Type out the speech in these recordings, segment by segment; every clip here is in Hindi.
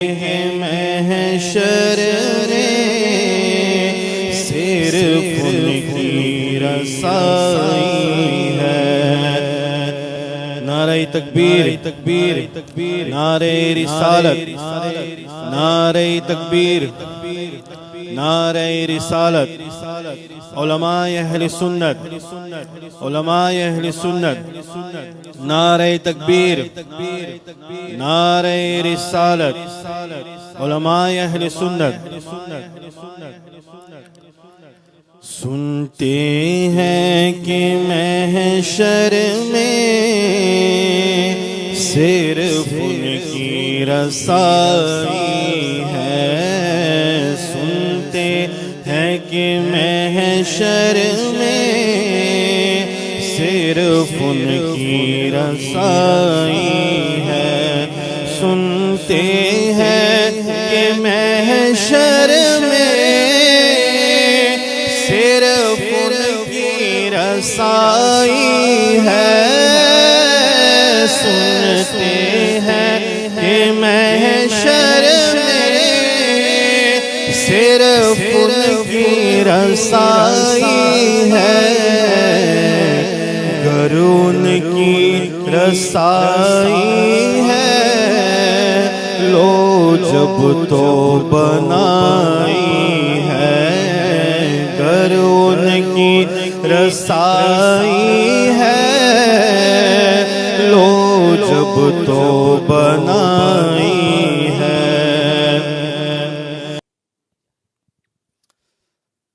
है महशर में सिर्फ उनकी रसाई है। नारे तकबीर तकबीर तकबीर, नारे रिसालत नारे तकबीर नारे रिसालत। उलमाए अहले सुन्नत उलमाए अहले सुन्नत नारे तकबीर नारे रिसालत। उलमाए अहले सुन्नत सुनते हैं कि महशर में सिर्फ उनकी रसाई है। सुनते हैं कि महशर में सिर्फ उनकी रसाई है। सुनते हैं कि महशर में सिर्फ उनकी रसाई है। सुनते हैं कि महशर में सिर्फ उनकी रसाई है। गर उनकी रसाई है लो जब तो बनाई है। गर उनकी रसाई है लो जब तो बनाई है।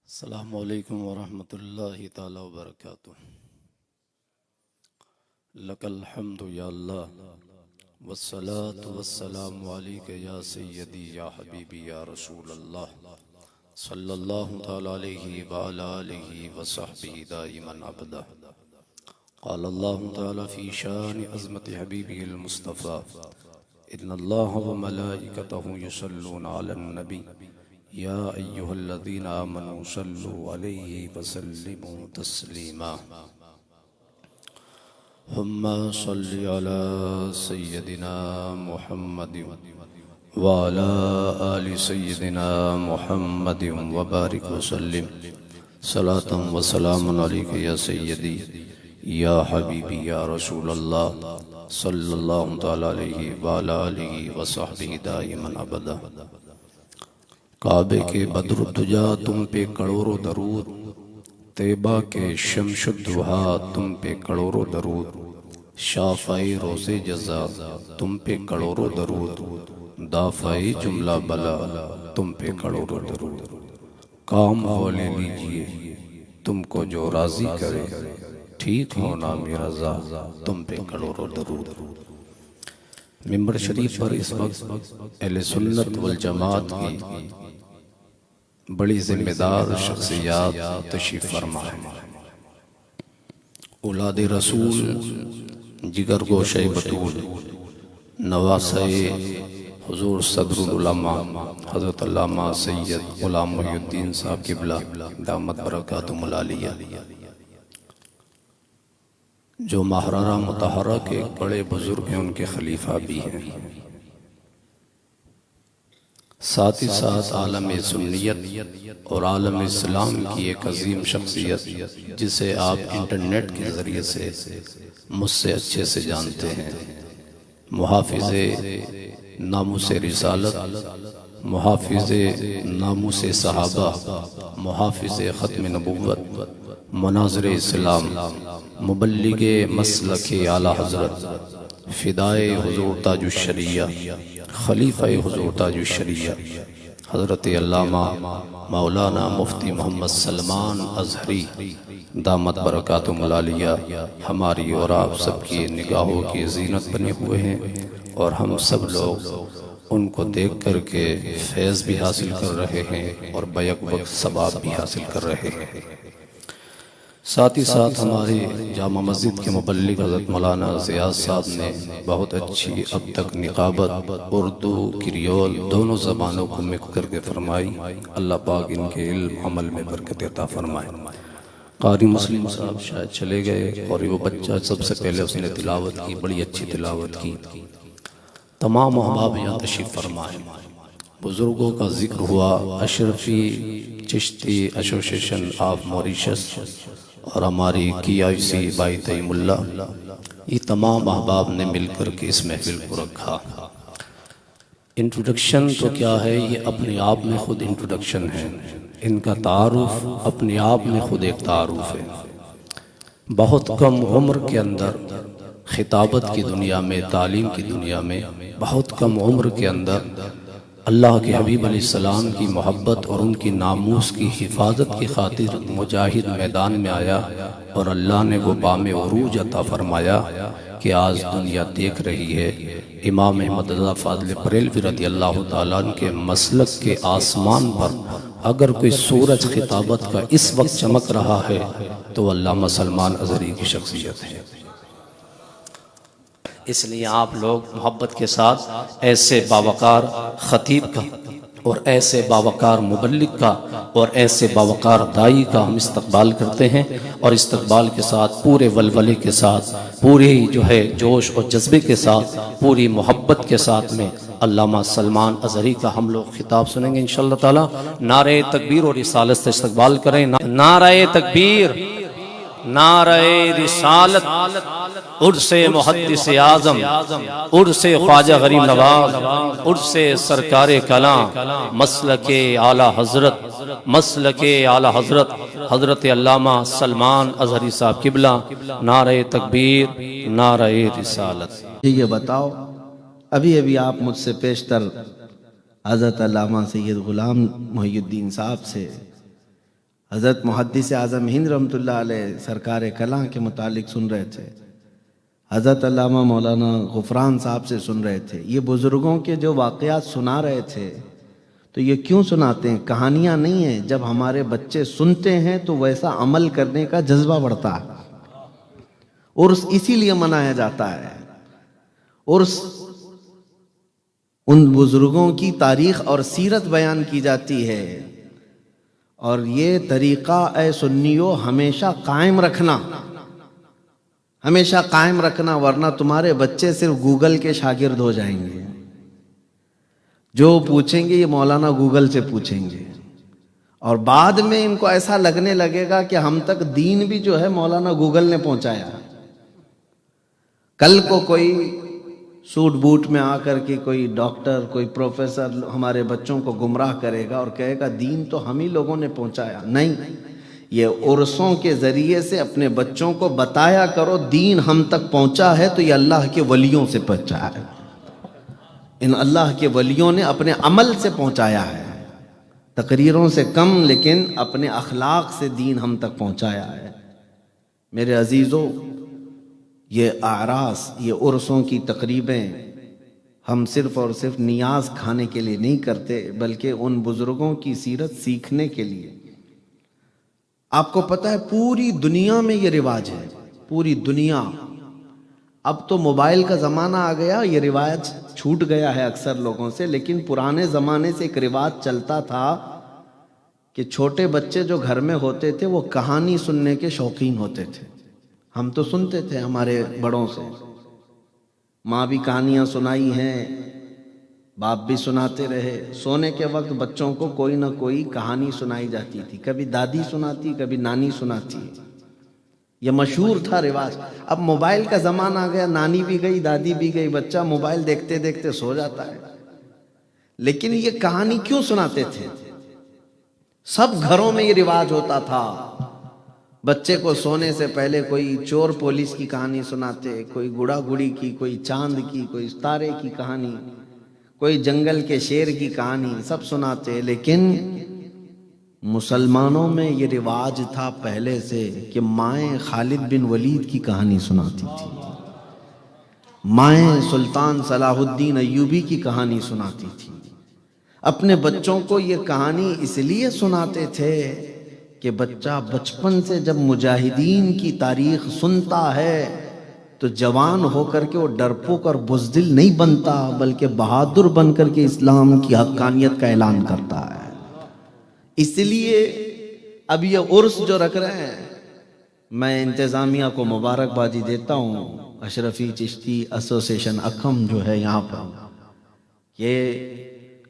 अस्सलामु अलैकुम वरहमतुल्लाहि ताला वबरकातुह। लकल हम्दु या अल्लाह वस्सलातु वस्सलामु अलैका या सय्यदी या हबीबी या रसूल अल्लाह सल्लल्लाहु तआला अलैहि व अला आलिहि व सहबिहि दाइमन अबदा। क़ाल अल्लाहु तआला फ़ी शानि अज़मति हबीबिहिल मुस्तफ़ा इन्नल्लाह व मलाइकतहु युसल्लूना अलन नबी या अय्युहल्लज़ीना आमनू सल्लू अलैहि व सल्लिमू तस्लीमा। हुम्मा सल्लि अला सय्यदिना मुहम्मदिन व अला आलि सय्यदिना मुहम्मदिन व बारिक व सल्लिम सलातन व सलामुन अलैका या सय्यदी या हबीबी या रसूल अल्लाह सल्लल्लाहु तआला अलैहि व अला आलिहि व सहबिहि दाइमन अबदा। काबे के बद्रुद्दुजा तुम पे करोड़ों दरूद, तैबा के शमशुद्दुहा तुम पे करोड़ों दरूद, शाफ़ाई रोज़े जज़ा तुम पे करोड़ों दरूद, दाफ़ाई जुमला बला तुम पे करोड़ों दरूद। काम हो ले लीजिए तुमको जो राज़ी करे, ठीक होना मेरा ज़ा तुम पे करोड़ों दरूद। मिंबर शरीफ पर इस वक्त अहले सुन्नत वल जमात की बड़ी जिम्मेदार शख्सियत तशरीफ फरमा है। औलाद रसूल, जिगर गोशे बतूल, नवासे हुजूर सदरुल उलमा हज़रत अल्लामा सैयद ग़ुलाम मुहीउद्दीन साहब क़िबला दामत बरकातुहुल आलिया, जो महरारा मुतहरा के बड़े बुजुर्ग हैं, उनके खलीफा भी हैं। साथ ही साथ आलम सुन्नियत और आलम इस्लाम की एक अजीम शख्सियत, जिसे आप इंटरनेट के ज़रिए से मुझसे अच्छे से जानते हैं, मुहाफ़िज़े नामुस रिसालत, मुहाफ़िज़े नामुस सहाबा, मुहाफ़िज़े ख़त्म नबुव्वत, मुनाज़िर इस्लाम, मुबल्लिगे मसलके आला हज़रत, फ़िदाए हुज़ूर ताजुश शरिया, खलीफ़ाए हुज़ूर ताजुश शरिया हज़रत अल्लामा मौलाना मुफ्ती मोहम्मद सलमान अज़हरी दामत बरकातुहुल आलिया हमारी और आप सबकी निगाहों की ज़ीनत बने हुए हैं, और हम सब लोग उनको देख कर के फैज़ भी हासिल कर रहे हैं और बैक वक्त सवाब भी हासिल कर रहे हैं। साथ ही साथ हमारे जामा मस्जिद के मुबल्लिग हज़रत मौलाना ज़ियाद साहब ने बहुत अच्छी अब तक निकाबत उर्दू क्रियोल दोनों ज़बानों को मिक्स करके फरमाई। अल्लाह पाक इनके इल्म अमल में बरकत अता फरमाए। कारी मुस्लिम साहब शायद चले गए और वो बच्चा सबसे पहले उसने तिलावत की, बड़ी अच्छी तिलावत की। तमाम अहबाब यहाँ तशरीफ़ फरमाए। बुज़ुर्गों का जिक्र हुआ, Ashrafi Chishti association of Mauritius और हमारी KIC भाई तईमुल्ला, ये तमाम अहबाब ने मिलकर के इस महफिल को रखा। इंट्रोडक्शन तो क्या है, ये अपने आप में ख़ुद इंट्रोडक्शन है। इनका तारुफ अपने आप में ख़ुद एक तारुफ है। बहुत कम उम्र के अंदर खिताबत की दुनिया में, तालीम की दुनिया में, बहुत कम उम्र के अंदर अल्लाह के हबीब अलैहिस्सलाम की मोहब्बत और उनकी नामूस की हिफाजत की खातिर मुजाहिद मैदान में आया और अल्लाह ने वो बामे उरूज अता फरमाया कि आज दुनिया देख रही है इमाम अहमद रज़ा फ़ाज़िल बरेलवी रज़ियल्लाहु ताला अन्हु के मसलक के आसमान पर अगर कोई सूरज खिताबत का इस वक्त चमक रहा है तो अल्लामा सलमान अज़हरी की शख्सियत है। इसलिए आप लोग मोहब्बत के साथ ऐसे बावकार ख़तीब का और ऐसे बावकार मुबल्लिग का और ऐसे बावकार दाई का हम इस्तकबाल करते हैं और इस्तकबाल के साथ पूरे वलवले के साथ, पूरे जो है जोश और जज्बे के साथ, पूरी मोहब्बत के साथ में अल्लामा सलमान अज़हरी का हम लोग खिताब सुनेंगे इंशाअल्लाह ताला। नारे तकबीर और रिसालत से इस्तकबाल करें। नारे तकबीर, नारे रिसालत, उर्से मुहद्दिस आज़म, उर्से ख्वाजा गरीब नवाज, उर्से सरकारे कलाम, मसलके आला हजरत, मसलके आला हजरत हजरत अल्लामा सलमान अज़हरी साहब किबला। नारे तकबीर, नारे रिसालत। ये बताओ, अभी अभी आप मुझसे पेशतर हज़रत अल्लामा सैयद ग़ुलाम मोहिउद्दीन साहब से हज़रत मुहद्दिस आज़म हिंद रहमतुल्लाह अलैह सरकार कलां के मुतालिक सुन रहे थे, हज़रत अल्लामा मौलाना ग़ुफ़रान साहब से सुन रहे थे। ये बुज़ुर्गों के जो वाक़यात सुना रहे थे, तो ये क्यों सुनाते हैं? कहानियाँ नहीं हैं। जब हमारे बच्चे सुनते हैं तो वैसा अमल करने का जज्बा बढ़ता है और इसीलिए मनाया जाता है। और उन बुज़ुर्गों की तारीख़ और सीरत बयान की जाती है। और ये तरीक़ा ए सुन्नियों हमेशा कायम रखना, हमेशा कायम रखना, वरना तुम्हारे बच्चे सिर्फ गूगल के शागिर्द हो जाएंगे। जो पूछेंगे ये मौलाना गूगल से पूछेंगे और बाद में इनको ऐसा लगने लगेगा कि हम तक दीन भी जो है मौलाना गूगल ने पहुंचाया। कल को कोई सूट बूट में आकर के कोई डॉक्टर, कोई प्रोफेसर हमारे बच्चों को गुमराह करेगा और कहेगा दीन तो हम ही लोगों ने पहुंचाया। नहीं, ये उर्सों के ज़रिए से अपने बच्चों को बताया करो दीन हम तक पहुंचा है तो ये अल्लाह के वलियों से पहुंचा है। इन अल्लाह के वलियों ने अपने अमल से पहुंचाया है, तकरीरों से कम, लेकिन अपने अखलाक से दीन हम तक पहुंचाया है। मेरे अजीज़ों, ये आरास, ये उर्सों की तकरीबें हम सिर्फ़ और सिर्फ नियाज खाने के लिए नहीं करते, बल्कि उन बुज़ुर्गों की सीरत सीखने के लिए। आपको पता है पूरी दुनिया में ये रिवाज है, पूरी दुनिया। अब तो मोबाइल का ज़माना आ गया, ये रिवाज छूट गया है अक्सर लोगों से, लेकिन पुराने ज़माने से एक रिवाज चलता था कि छोटे बच्चे जो घर में होते थे वो कहानी सुनने के शौकीन होते थे। हम तो सुनते थे हमारे बड़ों से, माँ भी कहानियाँ सुनाई हैं, बाप भी सुनाते रहे। सोने के वक्त बच्चों को कोई ना कोई कहानी सुनाई जाती थी, कभी दादी सुनाती, कभी नानी सुनाती। यह मशहूर था रिवाज। अब मोबाइल का ज़माना आ गया, नानी भी गई, दादी भी गई, बच्चा मोबाइल देखते देखते सो जाता है। लेकिन ये कहानी क्यों सुनाते थे? सब घरों में ये रिवाज होता था। बच्चे को सोने से पहले कोई चोर पुलिस की कहानी सुनाते, कोई गुड़ा गुड़ी की, कोई चांद की, कोई तारे की कहानी, कोई जंगल के शेर की कहानी, सब सुनाते। लेकिन मुसलमानों में ये रिवाज था पहले से कि माएँ खालिद बिन वलीद की कहानी सुनाती थी, माएँ सुल्तान सलाहुद्दीन अय्यूबी की कहानी सुनाती थी। अपने बच्चों को ये कहानी इसलिए सुनाते थे कि बच्चा बचपन से जब मुजाहिदीन की तारीख सुनता है तो जवान होकर के वो डरपोक और बुज़दिल नहीं बनता, बल्कि बहादुर बनकर के इस्लाम की हक्कानियत का ऐलान करता है। इसलिए अब ये उर्स जो रख रहे हैं, मैं इंतज़ामिया को मुबारकबादी देता हूँ। अशरफी चिश्ती एसोसिएशन अखम जो है यहाँ पर, ये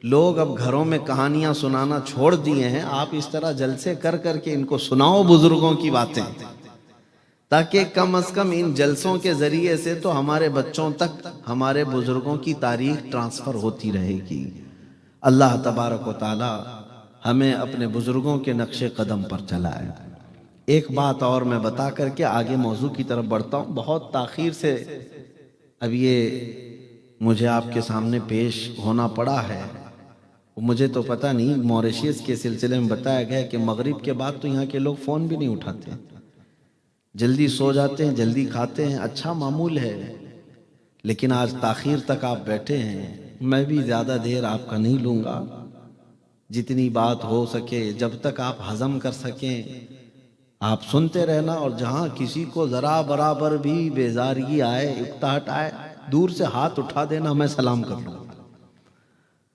लोग अब घरों में कहानियां सुनाना छोड़ दिए हैं। आप इस तरह जलसे कर करके इनको सुनाओ बुजुर्गों की बातें, ताकि कम से कम इन जलसों के जरिए से तो हमारे बच्चों तक हमारे बुजुर्गों की तारीख ट्रांसफर होती रहेगी। अल्लाह तबारक व तआला हमें अपने बुजुर्गों के नक्शे कदम पर चलाए। एक बात और मैं बता करके आगे मौजू की तरफ बढ़ता हूँ। बहुत ताखीर से अब ये मुझे आपके सामने पेश होना पड़ा है। मुझे तो पता नहीं, मॉरिशस के सिलसिले में बताया गया कि मगरिब के बाद तो यहाँ के लोग फ़ोन भी नहीं उठाते, जल्दी सो जाते हैं, जल्दी खाते हैं, अच्छा मामूल है। लेकिन आज ताखीर तक आप बैठे हैं, मैं भी ज़्यादा देर आपका नहीं लूँगा। जितनी बात हो सके, जब तक आप हजम कर सकें आप सुनते रहना। और जहाँ किसी को ज़रा बराबर भी बेजारगी आए, इफ्ताहट आए, दूर से हाथ उठा देना, मैं सलाम कर लूँगा।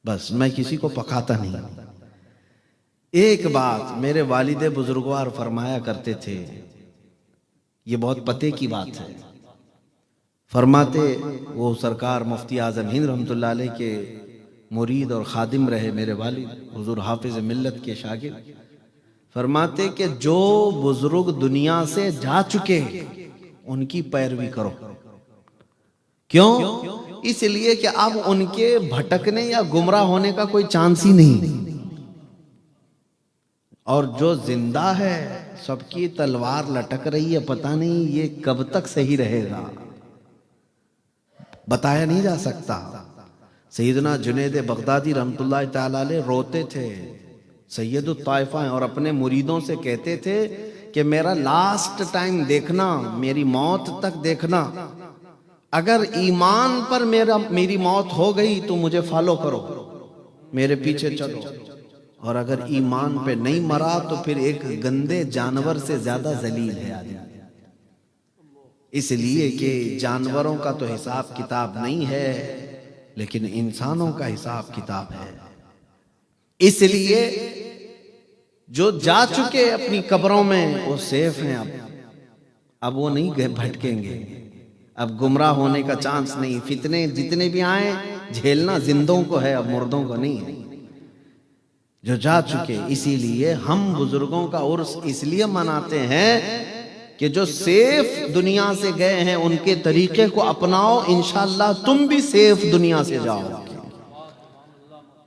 बस मैं किसी को पकाता नहीं। एक बात मेरे वालिद बुजुर्गवार फरमाया करते थे, ये बहुत पते की बात है। फरमाते, वो सरकार मुफ्ती आज़म हिंद रहमतुल्लाह अलैह के मुरीद और खादिम रहे मेरे वालिद, हुजूर हाफिज मिल्लत के शागिर्द। फरमाते कि जो बुजुर्ग दुनिया से जा चुके उनकी पैरवी करो। क्यों? इसलिए कि अब उनके भटकने या गुमराह होने का कोई चांस ही नहीं। और जो जिंदा है, सबकी तलवार लटक रही है, पता नहीं ये कब तक सही रहेगा, बताया नहीं जा सकता। सैयदना जुनैद बगदादी रहमतुल्लाह तआला अलैह रोते थे, सैयदुत ताइफा हैं, और अपने मुरीदों से कहते थे कि मेरा लास्ट टाइम देखना, मेरी मौत तक देखना। अगर ईमान पर मेरी मौत हो गई तो मुझे फॉलो करो, मेरे पीछे चलो। और अगर ईमान पे नहीं मरा तो फिर एक गंदे जानवर से ज्यादा जलील है आदमी। इसलिए कि जानवरों का तो हिसाब किताब नहीं है, लेकिन इंसानों का हिसाब किताब है। इसलिए जो जा चुके अपनी कब्रों में वो सेफ हैं। अब वो नहीं भटकेंगे, अब गुमराह होने का चांस नहीं। फितने जितने भी आए झेलना जिंदों को है, अब मुर्दों को नहीं है, जो जा चुके। इसीलिए हम बुजुर्गों का उर्स इसलिए मनाते हैं कि जो सेफ दुनिया से गए हैं उनके तरीके को अपनाओ, इंशाअल्लाह तुम भी सेफ दुनिया से जाओगे,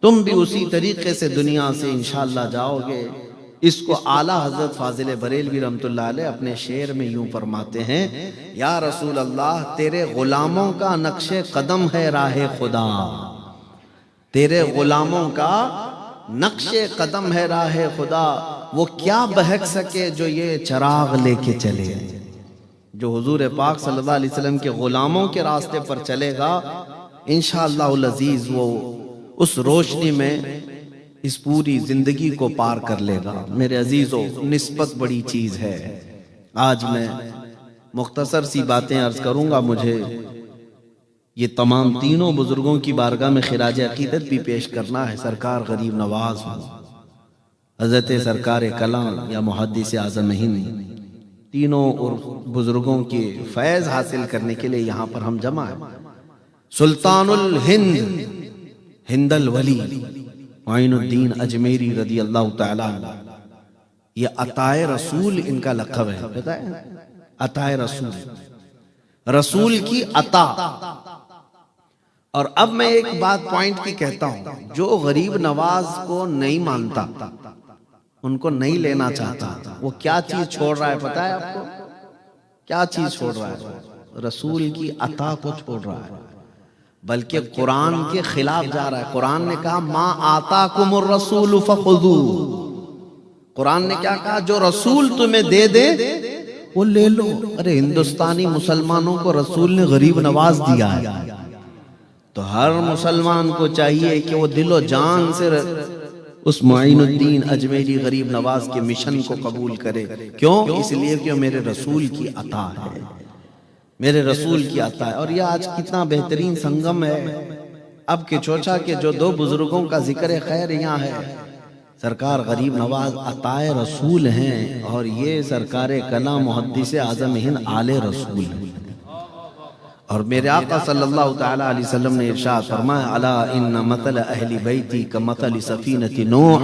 तुम भी उसी तरीके से दुनिया से इंशाअल्लाह जाओगे। इसको आला हजरत फाजिल बरेलवी रहमतुल्लाह अलैह अपने शेर में यूं फरमाते हैं, या रसूल अल्लाह तेरे गुलामों का नक्शे कदम है राह खुदा, तेरे गुलामों का नक्शे कदम है राह खुदा। वो क्या बहक सके जो ये चराग लेके चले। जो हुजूर पाक सल्लल्लाहु अलैहि वसल्लम के गुलामों के रास्ते पर चलेगा, इंशाअल्लाहुल अजीज वो उस रोशनी में इस पूरी जिंदगी को पार कर लेगा। मेरे अजीजों, निस्बत बड़ी चीज है। आज मैं मुख्तसर सी बातें अर्ज करूंगा। मुझे ये तमाम तीनों बुजुर्गों की बारगाह में खिराज अकीदत भी पेश करना है। सरकार गरीब नवाज हो, हजरत सरकार कलाम या मुहद्दिस आज़म हिंद, तीनों और बुजुर्गों के फैज हासिल करने के लिए यहाँ पर हम जमा है। सुल्तानुल हिंद हिंदल वली मोइनुद्दीन अजमेरी रदी अल्लाह ताला, ये अताए रसूल इनका लक़ब है। पता है, अताए रसूल, रसूल की अता। और अब मैं एक बात पॉइंट की कहता हूं, जो गरीब नवाज को नहीं मानता, उनको नहीं लेना चाहता, वो क्या चीज छोड़ रहा है पता है आपको? क्या चीज छोड़ रहा है? रसूल की अता को छोड़ रहा है, बल्कि कुरान के खिलाफ जा रहा है। कुरान ने कहा मा आताकुमुर रसूल फखुदू। कुरान ने क्या कहा? जो रसूल तुम्हें दे दे वो ले लो। अरे हिंदुस्तानी मुसलमानों को रसूल ने गरीब नवाज दिया है, तो हर मुसलमान को चाहिए कि वो दिलो जान से उस मोइनुद्दीन अजमेरी गरीब नवाज के मिशन को कबूल करे। क्यों? इसलिए कि मेरे रसूल की अता है, मेरे रसूल की अता है। और यह आज कितना बेहतरीन संगम है। अब के चोचा के जो दो बुजुर्गों का जिक्र खैर यहाँ है, सरकार गरीब नवाज अताए रसूल हैं, और ये सरकार कला मुहद्दिस आज़म हिंद आले रसूल हैं। और मेरे आका सल्लल्लाहु तआला अलैहि वसल्लम ने इरशाद फरमाया, अला इन्न मतल अहली बैती का मतल सफीनति नूह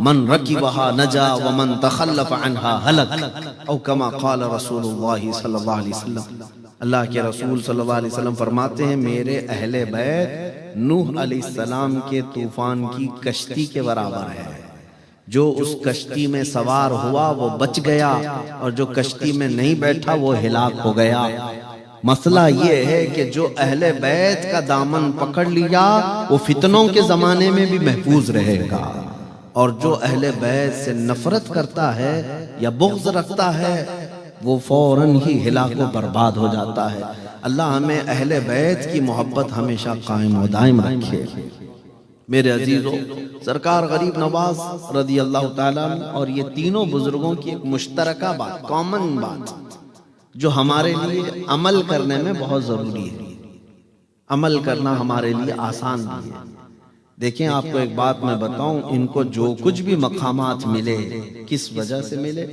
मन रकिबहा नजा व मन तखल्लफ अन्हा हलक औ कमा क़ाल रसूलुल्लाह सल्लल्लाहु अलैहि वसल्लम। अल्लाह के रसूल सल्लल्लाहु अलैहि वसल्लम फरमाते हैं, मेरे अहले बैत नूह अलैहिस्सलाम के तूफान की कश्ती के बराबर है। जो उस कश्ती में सवार हुआ वो बच गया, और जो कश्ती में नहीं बैठा वो हिलाक हो गया। मसला ये है कि जो अहले बैत का दामन पकड़ लिया वो फितनों के ज़माने में भी महफूज रहेगा, और जो अहले बैत से नफरत करता है या बुग़्ज़ रखता है वो फौरन ही हिलाको बर्बाद हो जाता है। अल्लाह हमें अहले बैत की मोहब्बत हमेशा कायम व दायम रखे। मेरे अजीजों, सरकार गरीब नवाज रज़ी अल्लाह ताला अन्हु और ये तीनों बुजुर्गों की एक मुश्तरका बात, कॉमन बात जो हमारे लिए अमल करने में बहुत ज़रूरी है, अमल करना हमारे लिए आसान भी है। देखें, आपको एक बात मैं बताऊं, इनको जो कुछ भी मकामात मिले किस वजह से मिले,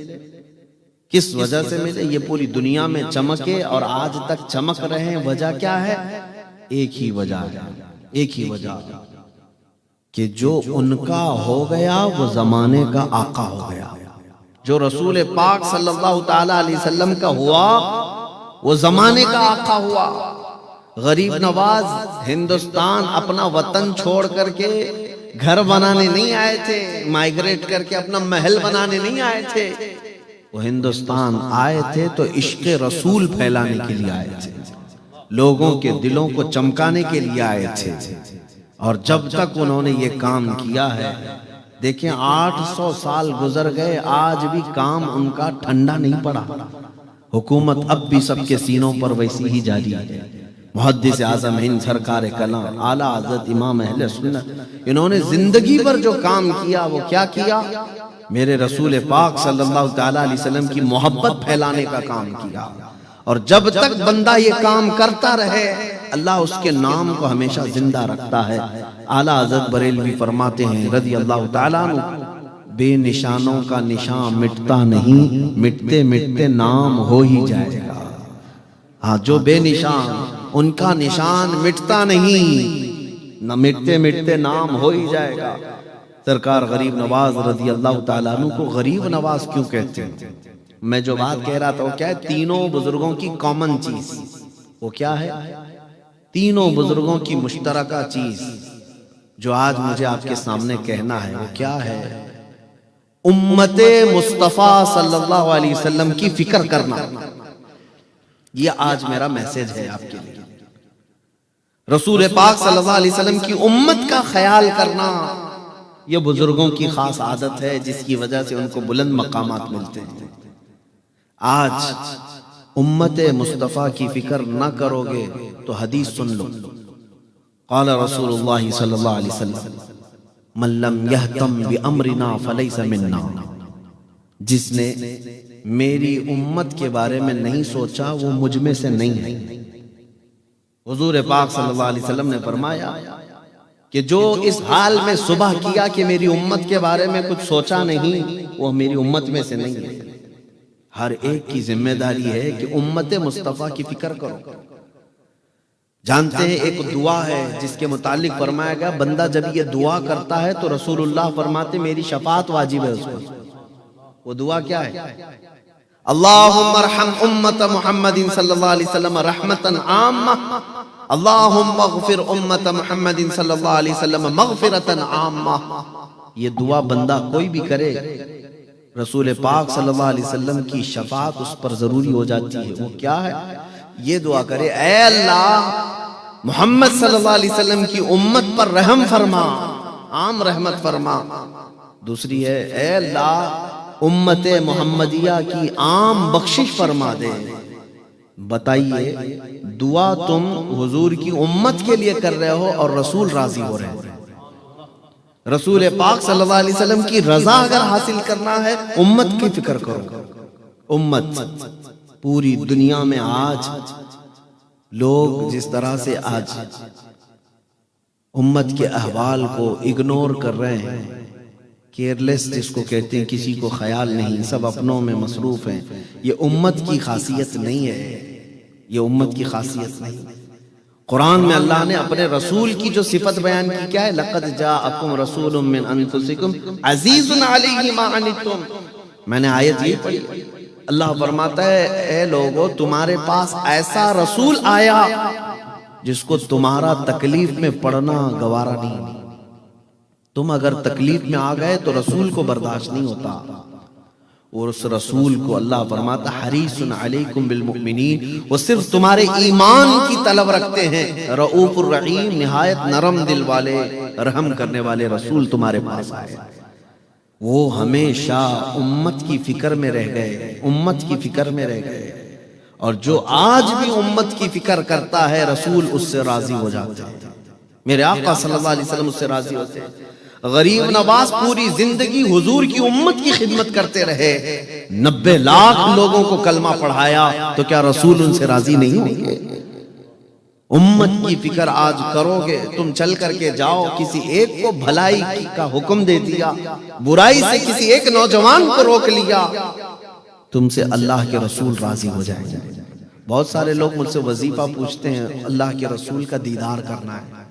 किस वजह से मिले? ये पूरी दुनिया में चमके और आज तक चमक रहे हैं। वजह क्या है? एक ही वजह है, एक ही वजह कि जो उनका हो गया वो जमाने का आका हो गया। जो रसूल पाक सल्लल्लाहु ताला अलैहि वसल्लम का हुआ वो जमाने का आका हुआ। गरीब नवाज हिंदुस्तान अपना वतन छोड़ करके घर बनाने नहीं आए थे, माइग्रेट करके अपना महल बनाने नहीं आए थे। वो हिंदुस्तान आए थे तो इश्क रसूल फैलाने के लिए आए थे, लोगों के दिलों को चमकाने के लिए आए थे। और जब तक उन्होंने ये काम किया है, देखें 800 साल गुजर गए, आज भी काम उनका ठंडा नहीं पड़ा। हुकूमत अब भी सबके सीनों पर वैसी ही जारी है। मुहद्दिस आज़म हिंद सरकार कलाम आला हज़रत इमाम अहले सुन्नत, इन्होंने जिंदगी भर जो काम किया वो क्या किया? मेरे रसूल पाक सल्लल्लाहु ताला अलैहि वसल्लम की मोहब्बत फैलाने का काम किया। और जब तक बंदा ये काम करता रहे, अल्लाह उसके नाम को हमेशा जिंदा रखता है। आला हज़रत बरेलवी फरमाते हैं रज़ी अल्लाह ताला अन्हु, बेनिशानों का निशान मिटता नहीं, मिटते मिटते नाम हो ही जाएगा। हाँ, जो बेनिशान उनका निशान मिटता नहीं, न मिटते मिटते नाम हो ही जाएगा। सरकार गरीब नवाज रज़ी अल्लाह ताला अन्हु को गरीब नवाज क्यों कहते हैं? मैं जो बात कह रहा था वो क्या है? तीनों बुजुर्गों की कॉमन चीज वो क्या है? तीनों बुजुर्गों की मुश्तरका चीज जो आज मुझे आपके सामने कहना है वो क्या है? उम्मते मुस्तफा सल्लल्लाहु अलैहि वसल्लम की फिक्र करना। ये आज मेरा मैसेज है आपके लिए। रसूल पाक सल्लल्लाहु अलैहि वसल्लम की उम्मत का ख्याल करना ये बुजुर्गों की खास आदत है, जिसकी वजह से उनको बुलंद मकामात मिलते हैं। आज उम्मते मुस्तफा की फिक्र न करोगे तो हदीस सुन लो। क़ाल रसूलुल्लाह सल्लल्लाहु अलैहि वसल्लम, मन लम यहतम बि अमरिना फलैसा मिन्ना। जिसने मेरी उम्मत के बारे में नहीं सोचा वो मुझ में से नहीं है। हुजूर पाक सल्लल्लाहु अलैहि वसल्लम ने फरमाया कि जो इस हाल में सुबह किया कि मेरी उम्मत के बारे में कुछ सोचा नहीं, वो मेरी उम्मत में से नहीं है। हर एक की जिम्मेदारी है कि उम्मत मुस्तफा की फिक्र करो। जानते हैं एक दुआ है जिसके मुतालिक फरमाया गया, बंदा जब ये दुआ करता है तो रसूलुल्लाह फरमाते मेरी शफाअत वाजिब है उसको। वो दुआ क्या है? अल्लाहुम्मा अरहम उम्मत मुहम्मदिन सल्लल्लाहु अलैहि वसल्लम रहमतन आम्मा, अल्लाहुम्मा अग़फिर उम्मत मुहम्मदिन सल्लल्लाहु अलैहि वसल्लम मग़फ़िरतन आम्मा। ये दुआ बंदा कोई भी करे, रसूल पाक सल्लल्लाहु अलैहि वसल्लम की शफाअत उस पर जरूरी हो जाती है। वो क्या है? ये दुआ करे, ऐ अल्लाह मोहम्मद सल्लल्लाहु अलैहि वसल्लम की उम्मत पर रहम फरमा, आम रहमत फरमा। दूसरी है, ऐ अल्लाह उम्मत मोहम्मदिया की आम बख्शिश फरमा दे। बताइए, दुआ तुम हुजूर की उम्मत के लिए कर रहे हो और रसूल राजी हो रहे हैं। रसूल पाक सल्लल्लाहु अलैहि वसल्लम की रजा अगर हासिल करना है, उम्मत की फिक्र करो। उम्मत पूरी दुनिया में आज लोग जिस तरह से आज उम्मत के अहवाल को इग्नोर कर रहे हैं, केयरलेस जिसको कहते हैं, किसी को ख्याल नहीं, सब अपनों में मसरूफ हैं, ये उम्मत की खासियत नहीं है। ये उम्मत की खासियत नहीं। कुरान में अल्लाह ने अपने रसूल की जो सिफत बयान की क्या है, लक़द जाअकुम रसूलुम मिन अनफुसिकुम अज़ीज़ुन अलैहि मा अनित्तुम। मैंने आयत ये पढ़ी, अल्लाह फरमाता है ए लोगों तुम्हारे पास ऐसा रसूल आया जिसको तुम्हारा तकलीफ में पड़ना गवारा नहीं। तुम अगर तकलीफ में आ गए तो रसूल को बर्दाश्त नहीं होता। और उस रसूल को अल्लाह फरमाता हरीसुन अलैकुम बिल मुमिनीन, वो सिर्फ तुम्हारे ईमान की तलब रखते हैं। रऊफुर रहीम, निहायत नरम दिल वाले, रहम करने वाले रसूल तुम्हारे पास आए। वो हमेशा उम्मत की फिक्र में रह गए, उम्मत की फिक्र में रह गए। और जो आज भी उम्मत की फिक्र करता है रसूल उससे राजी हो जाते हैं। मेरे आका सल्लल्लाहु अलैहि वसल्लम उससे राजी होते हैं। गरीब नवाज पूरी जिंदगी हुजूर की उम्मत की खिदमत करते रहे, 90 लाख लोगों को कलमा पढ़ाया, तो क्या रसूल उनसे राजी नहीं होंगे? उम्मत की फिक्र आज करोगे, तुम चल करके जाओ, किसी एक को भलाई का हुक्म दे दिया, बुराई से किसी एक नौजवान को रोक लिया, तुमसे अल्लाह के रसूल राजी हो जाएंगे। बहुत सारे लोग मुझसे वजीफा पूछते हैं, अल्लाह के रसूल का दीदार करना है,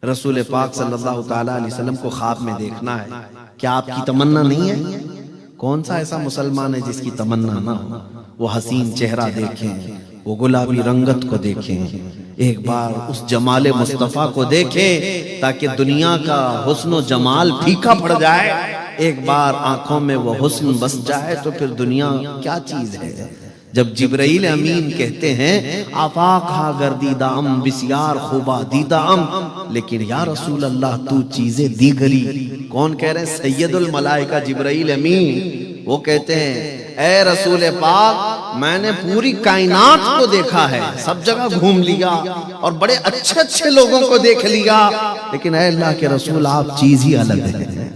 रसूल पाक सल्लल्लाहु ताला अलैहि वसल्लम को ख्वाब में देखना है, क्या आपकी तमन्ना नहीं है? कौन सा ऐसा मुसलमान है जिसकी तमन्ना ना हो? वो हसीन चेहरा देखें, वो गुलाबी रंगत को देखें, एक बार उस जमाले मुस्तफ़ा को देखें ताकि दुनिया का हुस्न जमाल फीका पड़ जाए। एक बार आंखों में वो हुस्न बस जाए तो फिर दुनिया क्या चीज है। जब जिब्राइल अमीन कहते हैं आफाक हा गर्दीदाम बिस्यार खुबा दीदाम, लेकिन या रसूल अल्लाह तू चीजें दी गरी। कौन कह रहे हैं? सैयदुल मलाइका जिब्राइल अमीन। वो कहते हैं ए रसूल पाक मैंने पूरी कायनात को देखा है, सब जगह घूम लिया और बड़े अच्छे अच्छे लोगों को देख लिया, लेकिन ए अल्लाह के रसूल आप चीज ही अलग है,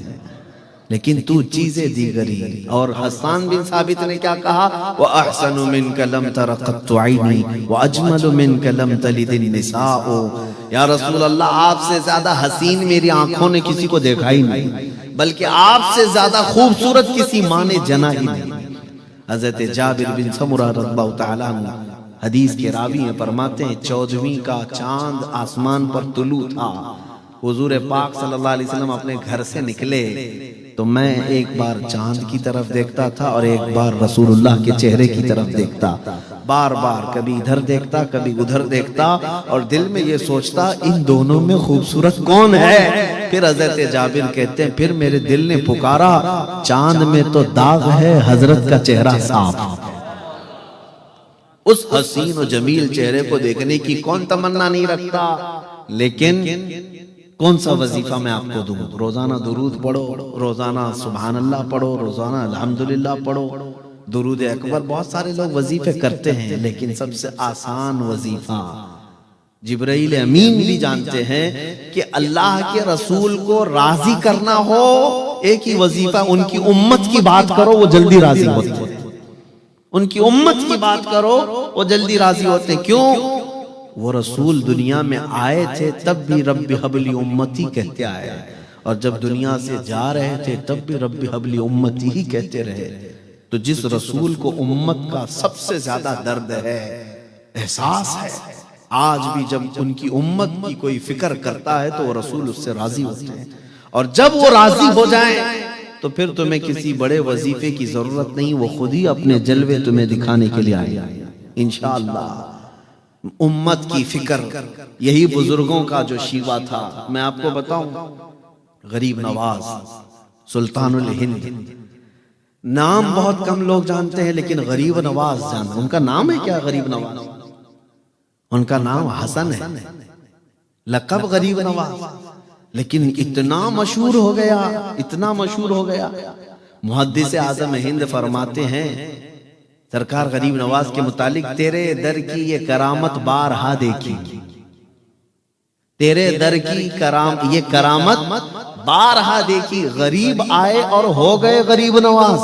लेकिन तू चीजें दी गरी। और हसन बिन साबित ने क्या कहा? व अहसनु मिन कलम तरक़त्तु ऐनी व अजमलु मिन कलम तलिदिन निसाओ। या रसूल अल्लाह आपसे ज्यादा हसीन मेरी आंखों ने किसी को देखा ही नहीं, बल्कि आपसे ज्यादा खूबसूरत किसी माँ ने जना ही नहीं। हजरत जाबिर बिन समुरा रज़ियल्लाहु तआला अन्हु हदीस के रावी हैं, फरमाते हैं 14वीं का चांद आसमान पर तुलू था। हुजूर पाक सल्लल्लाहु अलैहि वसल्लम अपने घर से निकले तो मैं एक बार चांद की तरफ देखता था और एक बार रसूलुल्लाह के चेहरे की तरफ देखता, बार बार कभी इधर देखता कभी उधर देखता और दिल में ये सोचता इन दोनों में खूबसूरत कौन है। फिर हजरत जाबिर कहते हैं फिर मेरे दिल ने पुकारा चांद में तो दाग है, हजरत का चेहरा साफ। उस हसीन और जमील चेहरे को देखने की कौन तमन्ना नहीं रखता। लेकिन कौन सा वजीफा मैं आपको दूं? रोजाना दुरूद पढ़ो, रोजाना सुभान अल्लाह पढ़ो, रोजाना अल्हम्दुलिल्लाह पढ़ो, दुरूद अकबर। बहुत सारे लोग वजीफे करते हैं, लेकिन सबसे आसान वजीफा जिब्राइल अमीन भी जानते हैं कि अल्लाह के रसूल को राजी करना हो, एक ही वजीफा उनकी उम्मत की बात करो वो जल्दी राजी होते हैं। उनकी उम्मत की बात करो वो जल्दी राजी होते हैं। क्यों? वो रसूल दुनिया में आए थे तब भी रब्बी हबली उम्मती कहते आए, और जब दुनिया से जा रहे थे तब भी रब्बी हबली उम्मती ही कहते रहे। तो जिस रसूल को उम्मत का सबसे ज्यादा दर्द है, एहसास है, आज भी जब उनकी उम्मत की कोई फिक्र करता है तो वो रसूल उससे राजी होते हैं। और जब वो राजी हो जाएं तो फिर तुम्हें किसी बड़े वजीफे की जरूरत नहीं, वो खुद ही अपने जलवे तुम्हें दिखाने के लिए आए इंशाअल्लाह। उम्मत की फिक्र, यही बुजुर्गों का जो शीवा था। मैं आपको बताऊं, गरीब नवाज सुल्तानुल हिंद नाम बहुत कम लोग जानते हैं, लेकिन गरीब नवाज जानते। उनका नाम है क्या? गरीब नवाज। उनका नाम हसन है, लक़ब गरीब नवाज, लेकिन इतना मशहूर हो गया, इतना मशहूर हो गया। मुहद्दिस आज़म हिंद फरमाते हैं सरकार गरीब नवाज के मुतालिक, तेरे दर की ये करामत बारहा देखी, तेरे दर की ये करामत बारहा देखी। गरीब आए और हो गए गरीब नवाज,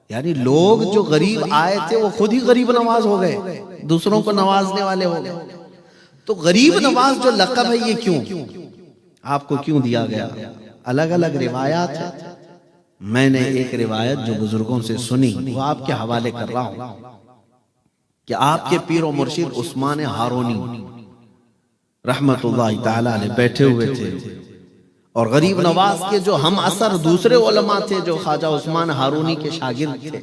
यानी लोग जो गरीब आए थे वो खुद ही गरीब नवाज हो गए, दूसरों को नवाजने वाले हो गए। तो गरीब नवाज जो लक़ब है ये क्यों आपको क्यों दिया गया? अलग अलग रिवायात है। मैंने एक रिवायत जो बुजुर्गों से सुनी वो आपके हवाले कर रहा हूं। कि आपके पीर और मुर्शिद उस्मान हारूनी रहमतुल्लाह ताला अलैह बैठे हुए थे और गरीब नवाज के जो हम असर दूसरे उलमा थे जो ख्वाजा उस्मान हारूनी के शागिर्द थे,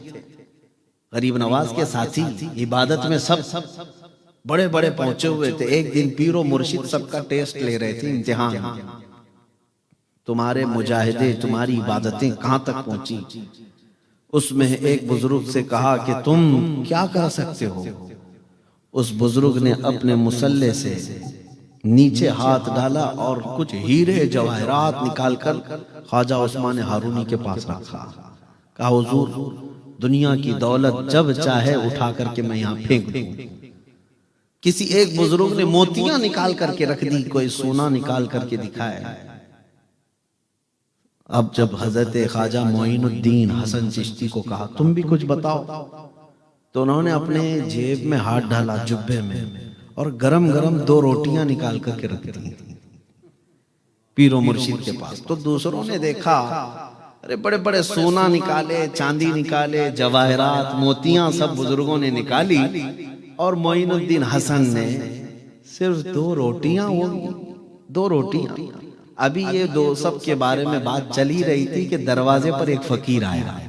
गरीब नवाज के साथी इबादत में सब बड़े बड़े पहुंचे हुए थे। एक दिन पीर और मुर्शिद सबका टेस्ट ले रहे थे, इम्तिहान, तुम्हारे मुजाहिदे तुम्हारी इबादतें कहां तक पहुंची। उसमें एक बुजुर्ग से कहा कि तुम क्या कर सकते हो। उस बुजुर्ग ने अपने मुसल्ले से नीचे हाथ डाला और कुछ हीरे जवाहरात निकालकर ख्वाजा उस्मान हारूनी के पास रखा। कहा हुजूर, दुनिया की दौलत जब चाहे उठा करके मैं यहाँ फेंक दूं। किसी एक बुजुर्ग ने मोतियां निकाल करके रख दी, कोई सोना निकाल करके दिखाया। अब जब हजरत ख्वाजा मोइनुद्दीन हसन चिश्ती को कहा तुम भी कुछ बताओ, तो उन्होंने अपने जेब में हाथ डाला जुब्बे में और गरम गरम 2 रोटियां निकाल करके रख दी पीरो मुर्शिद के पास। तो दूसरों ने देखा, अरे बड़े बड़े सोना निकाले, चांदी निकाले, जवाहरात, मोतियां सब बुजुर्गों ने निकाली और मोइनुद्दीन हसन ने सिर्फ 2 रोटियां, वो 2 रोटियां। अभी ये 2 सब के बारे में बात चली रही थी कि दरवाजे पर एक फकीर आया।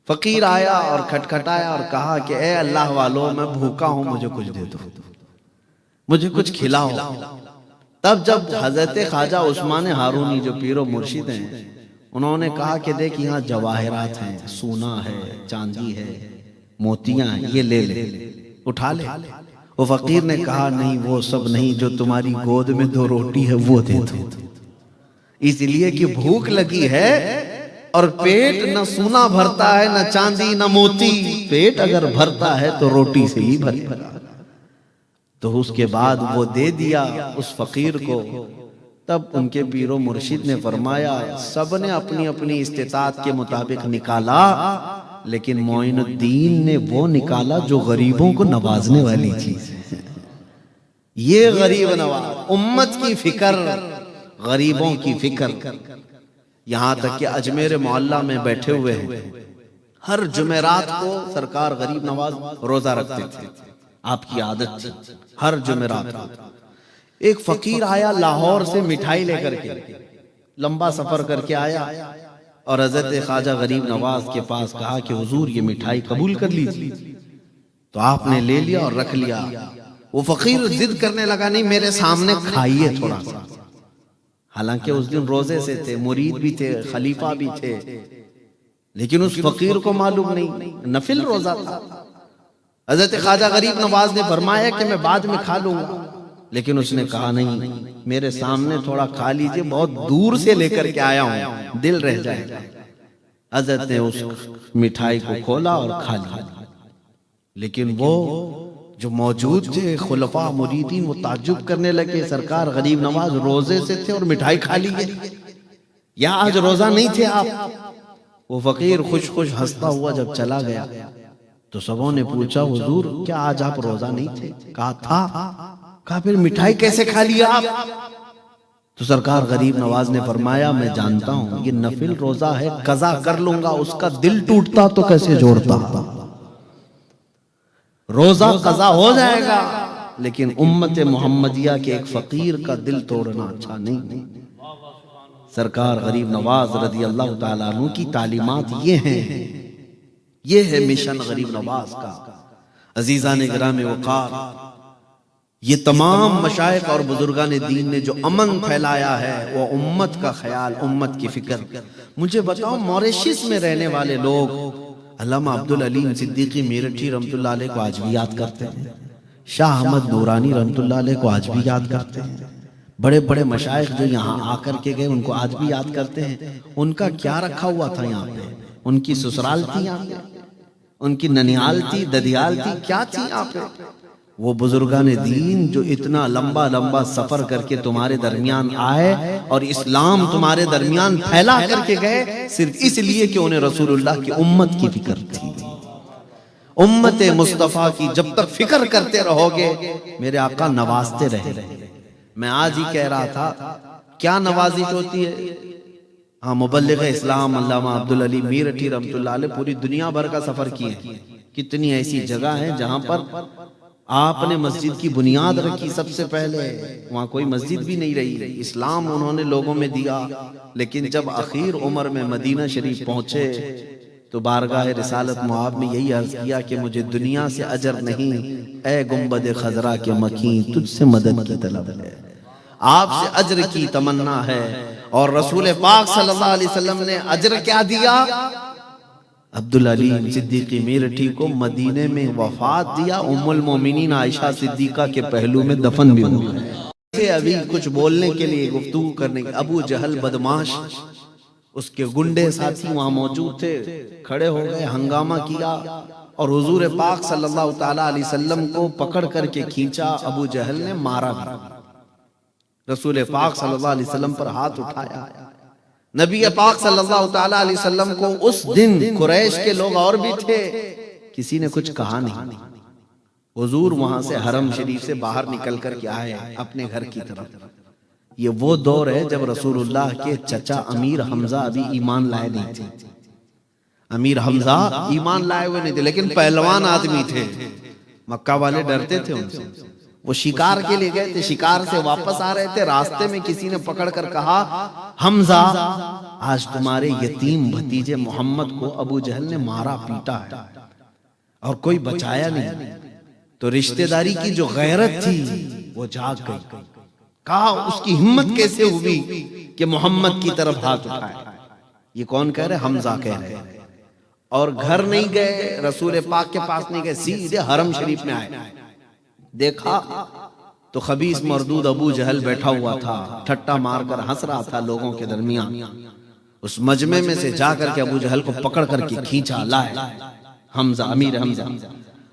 फकीर आया और खटखटाया और कहा कि ए अल्लाह वालों, मैं भूखा हूं, मुझे कुछ दे दो, मुझे कुछ खिलाओ। तब जब हजरत ख्वाजा उस्मान हारूनी जो पीरो मुर्शिद हैं, उन्होंने कहा कि देख यहाँ जवाहरात हैं, सोना है, चांदी है, मोतियां हैं, ये ले ले, उठा ले। वो फकीर ने कहा नहीं, वो सब नहीं, जो तुम्हारी गोद में 2 रोटी है वो दे दो, इसलिए कि भूख लगी है और पेट न सोना भरता है, न चांदी, न मोती। पेट अगर भरता है तो रोटी से ही भरता। तो उसके बाद वो दे दिया उस फकीर को। तब उनके पीरो मुर्शिद ने फरमाया, सब ने अपनी अपनी इस्तिताअत के मुताबिक निकाला, लेकिन मोइनुद्दीन ने वो निकाला जो गरीबों को नवाजने वाली चीज है। ये गरीब नवाज, उम्मत की फिक्र, गरीबों की फिक्र। यहां तक कि अजमेर मोहल्ला में बैठे हुए हैं, हर जुमेरात को सरकार गरीब नवाज रोजा रखते थे, आपकी आदत थी। हर जुमेरात को एक फकीर आया लाहौर से मिठाई लेकर के, लंबा सफर करके आया और हजरत ख्वाजा गरीब नवाज के पास कहा कि हुजूर ये मिठाई कबूल कर लीजिए। तो आपने ले लिया और रख लिया। वो फकीर जिद करने लगा, नहीं मेरे सामने खाइए थोड़ा सा। हालांकि उस दिन रोजे से थे, मुरीद भी थे, खलीफा भी थे, लेकिन उस फकीर को मालूम नहीं, नफिल रोजा था। हजरत ख्वाजा गरीब नवाज ने फरमाया कि मैं बाद में खा लूंगा, लेकिन उसने कहा नहीं, मेरे सामने थोड़ा खा लीजिए, बहुत दूर से लेकर के आया हूं, दिल रह जाएगा। हजरत ने उस मिठाई को खोला और खा लिया। लेकिन वो जो मौजूद थे खुलफा मुरीदीन, वो ताज्जुब करने लगे, सरकार गरीब नवाज रोजे से थे और मिठाई खा ली गई, या आज रोजा नहीं थे आप। वो फकीर खुश खुश हंसता हुआ जब चला गया तो सबों ने पूछा, हुजूर क्या आज आप रोजा नहीं थे? कहा था। कहा फिर मिठाई कैसे खा लिया आप? तो सरकार गरीब नवाज ने फरमाया, मैं जानता हूं ये नफिल रोजा है, कजा कर लूंगा, उसका दिल टूटता तो कैसे जोड़ता। रोजा कजा हो जाएगा, लेकिन उम्मत मोहम्मदिया के एक फकीर का दिल तोड़ना अच्छा नहीं। सरकार गरीब नवाज रज़ी अल्लाह ताला अन्हु की तालीमात ये हैं, ये है मिशन गरीब नवाज का। अजीज़ान गिराम वक़ार, ये तमाम मशाइख और बुजुर्गान दीन ने जो अमन फैलाया है, वो उम्मत का ख्याल, उम्मत की फिक्र। मुझे बताओ, मॉरिशस में रहने वाले लोग अल्लामा अब्दुल अलीम सिद्दीकी मेरठी रहमतुल्लाह अलैह को आज भी याद करते हैं, शाह अहमद नूरानी रहमतुल्लाह अलैह को आज भी याद करते हैं। बड़े बड़े मशाइख जो यहाँ आकर के गए उनको आज भी याद करते हैं। उनका क्या रखा हुआ था यहाँ पे? उनकी ससुराल थी यहाँ पे, उनकी ननियाल थी, ददियाल थी, क्या थी यहाँ पे? वो बुजुर्गान दीन जो इतना लंबा लंबा सफर करके तुम्हारे दरमियान आए और इस्लाम तुम्हारे दरमियान फैला करके गए, सिर्फ इसलिए कि उन्हें रसूलुल्लाह की उम्मत की फिक्र थी। उम्मत मुस्तफा की जब तक फिक्र करते रहोगे, मेरे आका नवाजते रहे। मैं आज ही कह रहा था, क्या नवाजिश होती है? हाँ, मुबल्लिग इस्लाम अल्लामा अब्दुल अली मेरठी रहमतुल्लाह अलैह पूरी दुनिया भर का सफर किए, कितनी ऐसी जगह है जहां पर आपने मस्जिद की बुनियाद रखी सबसे पहले, वहां कोई मस्जिद भी नहीं रही। इस्लाम उन्होंने लोगों में दिया, लेकिन जब आखिर उम्र में मदीना शरीफ पहुंचे तो बारगाह रिसालत मुआब में यही अर्ज किया कि मुझे दुनिया से अजर नहीं, ए गुंबद खजरा के मकीन तुझसे मदद की तलब है, आपसे अजर की तमन्ना है। और रसूल पाक सल्लल्लाहु अलैहि वसल्लम ने अजर क्या दिया? अब्दुल अली सिद्दीकी मेरठी को मदीने में वफात दिया, उम्मुल मोमिनीन आयशा सिद्दीका के पहलू में दफन भी हुआ। अभी कुछ बोलने के लिए, गुफ्तगू करने के, अबू जहल बदमाश, उसके गुंडे साथी वहां मौजूद थे, खड़े हो गए, हंगामा किया और हुजूर पाक सल्लल्लाहु ताला अलैहि वसल्लम को पकड़ करके खींचा। अबू जहल ने मारा भी, रसूल पाक सल्लल्लाहु अलैहि वसल्लम पर हाथ उठाया। नबी पाक सल्लल्लाहु ताला अलैहि वसल्लम को उस दिन कुरैश के लोग और भी थे, किसी ने कुछ कहा नहीं। हुजूर वहां से हरम शरीफ से बाहर निकल कर के आए अपने घर की तरफ। ये वो दौर है जब रसूलुल्लाह के चचा अमीर हमजा अभी ईमान लाए नहीं थे। अमीर हमजा ईमान लाए हुए नहीं थे, लेकिन पहलवान आदमी थे, मक्का वाले डरते थे उनसे। वो शिकार के लिए गए थे, शिकार से वापस आ रहे थे, रास्ते में किसी ने पकड़ कर कहा, हमजा आज तुम्हारे यतीम भतीजे मोहम्मद को अबू जहल ने मारा पीटा है और कोई बचाया नहीं। तो रिश्तेदारी की जो गैरत थी वो जाग गई। कहा उसकी हिम्मत कैसे हुई कि मोहम्मद की तरफ हाथ उठाए? ये कौन कह रहे? हमजा कह रहे। और घर नहीं गए, रसूल पाक के पास नहीं गए, सीधे हरम शरीफ में आए। देखा तो खबीस मरदूद अबू जहल बैठा हुआ था, ठट्टा मारकर हंस रहा था लोगों के दरमियान। उस मजमे में से जाकर के अबू जहल को पकड़ करके खींचा, लाए हमजा, अमीर हमजा,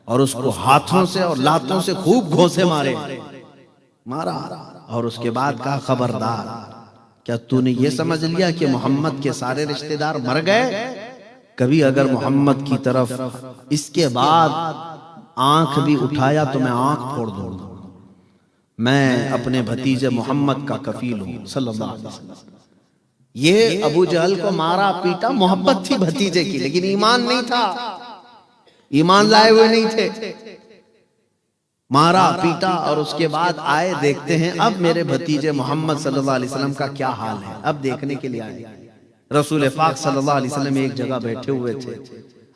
और उसको हाथों से और लातों से खूब घोंसे मारा। और उसके बाद कहा, खबरदार, क्या तूने ये समझ लिया कि मोहम्मद के सारे रिश्तेदार मर गए? कभी अगर मोहम्मद की तरफ इसके बाद आंख भी उठाया तो मैं आंख फोड़ दूंगा। मैं अपने भतीजे मोहम्मद का कफील हूं सल्लल्लाहु अलैहि वसल्लम। ये अबू जहल को मारा पीटा, मोहब्बत थी भतीजे की, लेकिन ईमान नहीं था, ईमान लाए हुए नहीं थे। मारा पीटा और उसके बाद आए, देखते हैं अब मेरे भतीजे मोहम्मद सल्लल्लाहु अलैहि वसल्लम का क्या हाल है। अब देखने के लिए आए। रसूल पाक सल्लल्लाहु अलैहि वसल्लम एक जगह बैठे हुए थे।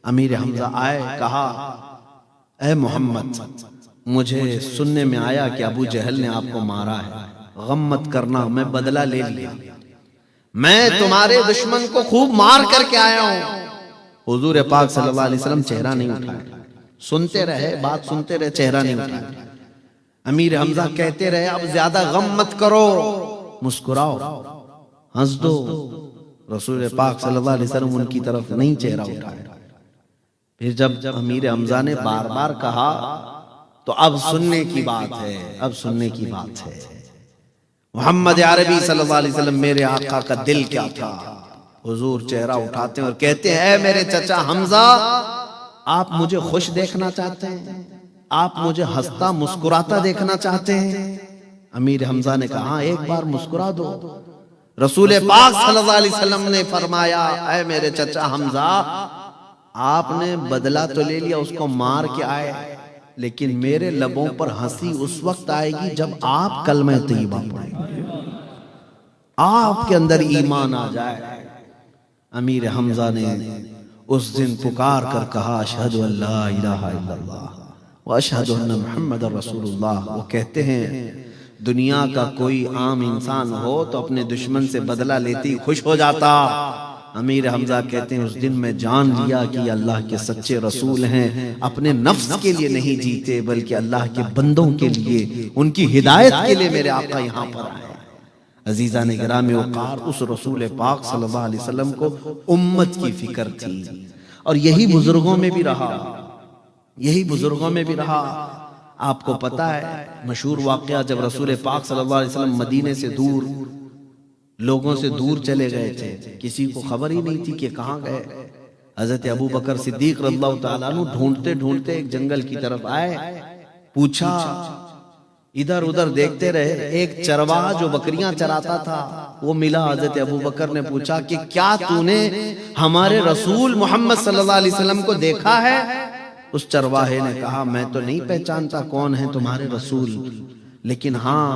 अमीर हमजा आए, कहा, ऐ मोहम्मद, मुझे सुनने में आया कि अबू जहल ने आपको मारा है, गम मत करना, मैं बदला ले लिया। मैं तुम्हारे दुश्मन को खूब मार करके आया हूं। हुजूर पाक सल्लल्लाहु अलैहि वसल्लम चेहरा नहीं उठाया, सुनते रहे, बात सुनते रहे, चेहरा नहीं उठाया। अमीर हमजा कहते रहे, अब ज्यादा गम मत करो, मुस्कुराओ, हंस दो। रसूल पाक सल्लल्लाहु अलैहि वसल्लम उनकी तरफ नहीं चेहरा उठाया। फिर जब अमीर हमजा ने बार बार कहा तो अब सुनने की बात है, अब सुनने की बात है। मोहम्मद अरबी सल्लल्लाहु अलैहि वसल्लम, मेरे आका का दिल क्या था? हुजूर चेहरा उठाते हैं और कहते हैं, ऐ मेरे चचा हमजा, आप मुझे खुश देखना चाहते हैं? आप मुझे हंसता मुस्कुराता देखना चाहते हैं? अमीर हमजा ने कहा, हाँ, एक बार मुस्कुरा दो। रसूल पाक सल्लल्लाहु अलैहि वसल्लम ने फरमाया, ऐ मेरे चचा हमजा, आपने बदला तो ले लिया, उसको मार के आए, लेकिन मेरे लबों पर हंसी उस वक्त आएगी जब आप कलमा तैयबा पढ़ेंगे, आपके अंदर ईमान आ जाए। अमीर हमजा ने उस दिन पुकार कर कहा, अशहदु अल्ला इलाहा इल्लल्लाह व अशहदु अन्ना मुहम्मदर रसूलुल्लाह। वो कहते हैं, दुनिया का कोई आम इंसान हो तो अपने दुश्मन से बदला लेते ही खुश हो जाता। अमीर हमजा कहते हैं, उस दिन मैं जान लिया कि अल्लाह के सच्चे रसूल हैं, अपने नफ्स के लिए नहीं जीते बल्कि अल्लाह के बंदों के लिए, उनकी हिदायत के लिए मेरे आका यहाँ पर आए। अजीजा ने गिरामी वक़ार, उस रसूल पाक सल्लल्लाहु अलैहि वसल्लम को उम्मत की फिक्र थी, और यही बुजुर्गों में भी रहा, यही बुजुर्गों में भी रहा। आपको पता है मशहूर वाक़या, जब रसूल पाक सल्लल्लाहु अलैहि वसल्लम मदीने से दूर, लोगों से दूर चले गए थे, किसी को खबर ही नहीं थी कि कहाँ गए। हजरत अबू बकर सिद्दीक रज़ियल्लाहु ताला अन्हु ढूंढते ढूंढते एक जंगल की तरफ आए, पूछा, इधर उधर देखते रहे। एक चरवाहा जो बकरियां चराता था वो मिला। हजरत अबू बकर ने पूछा कि क्या तूने हमारे रसूल मोहम्मद सल्लल्लाहु अलैहि वसल्लम को देखा है? उस चरवाहे ने कहा, मैं तो नहीं पहचानता कौन है तुम्हारे रसूल, लेकिन हाँ,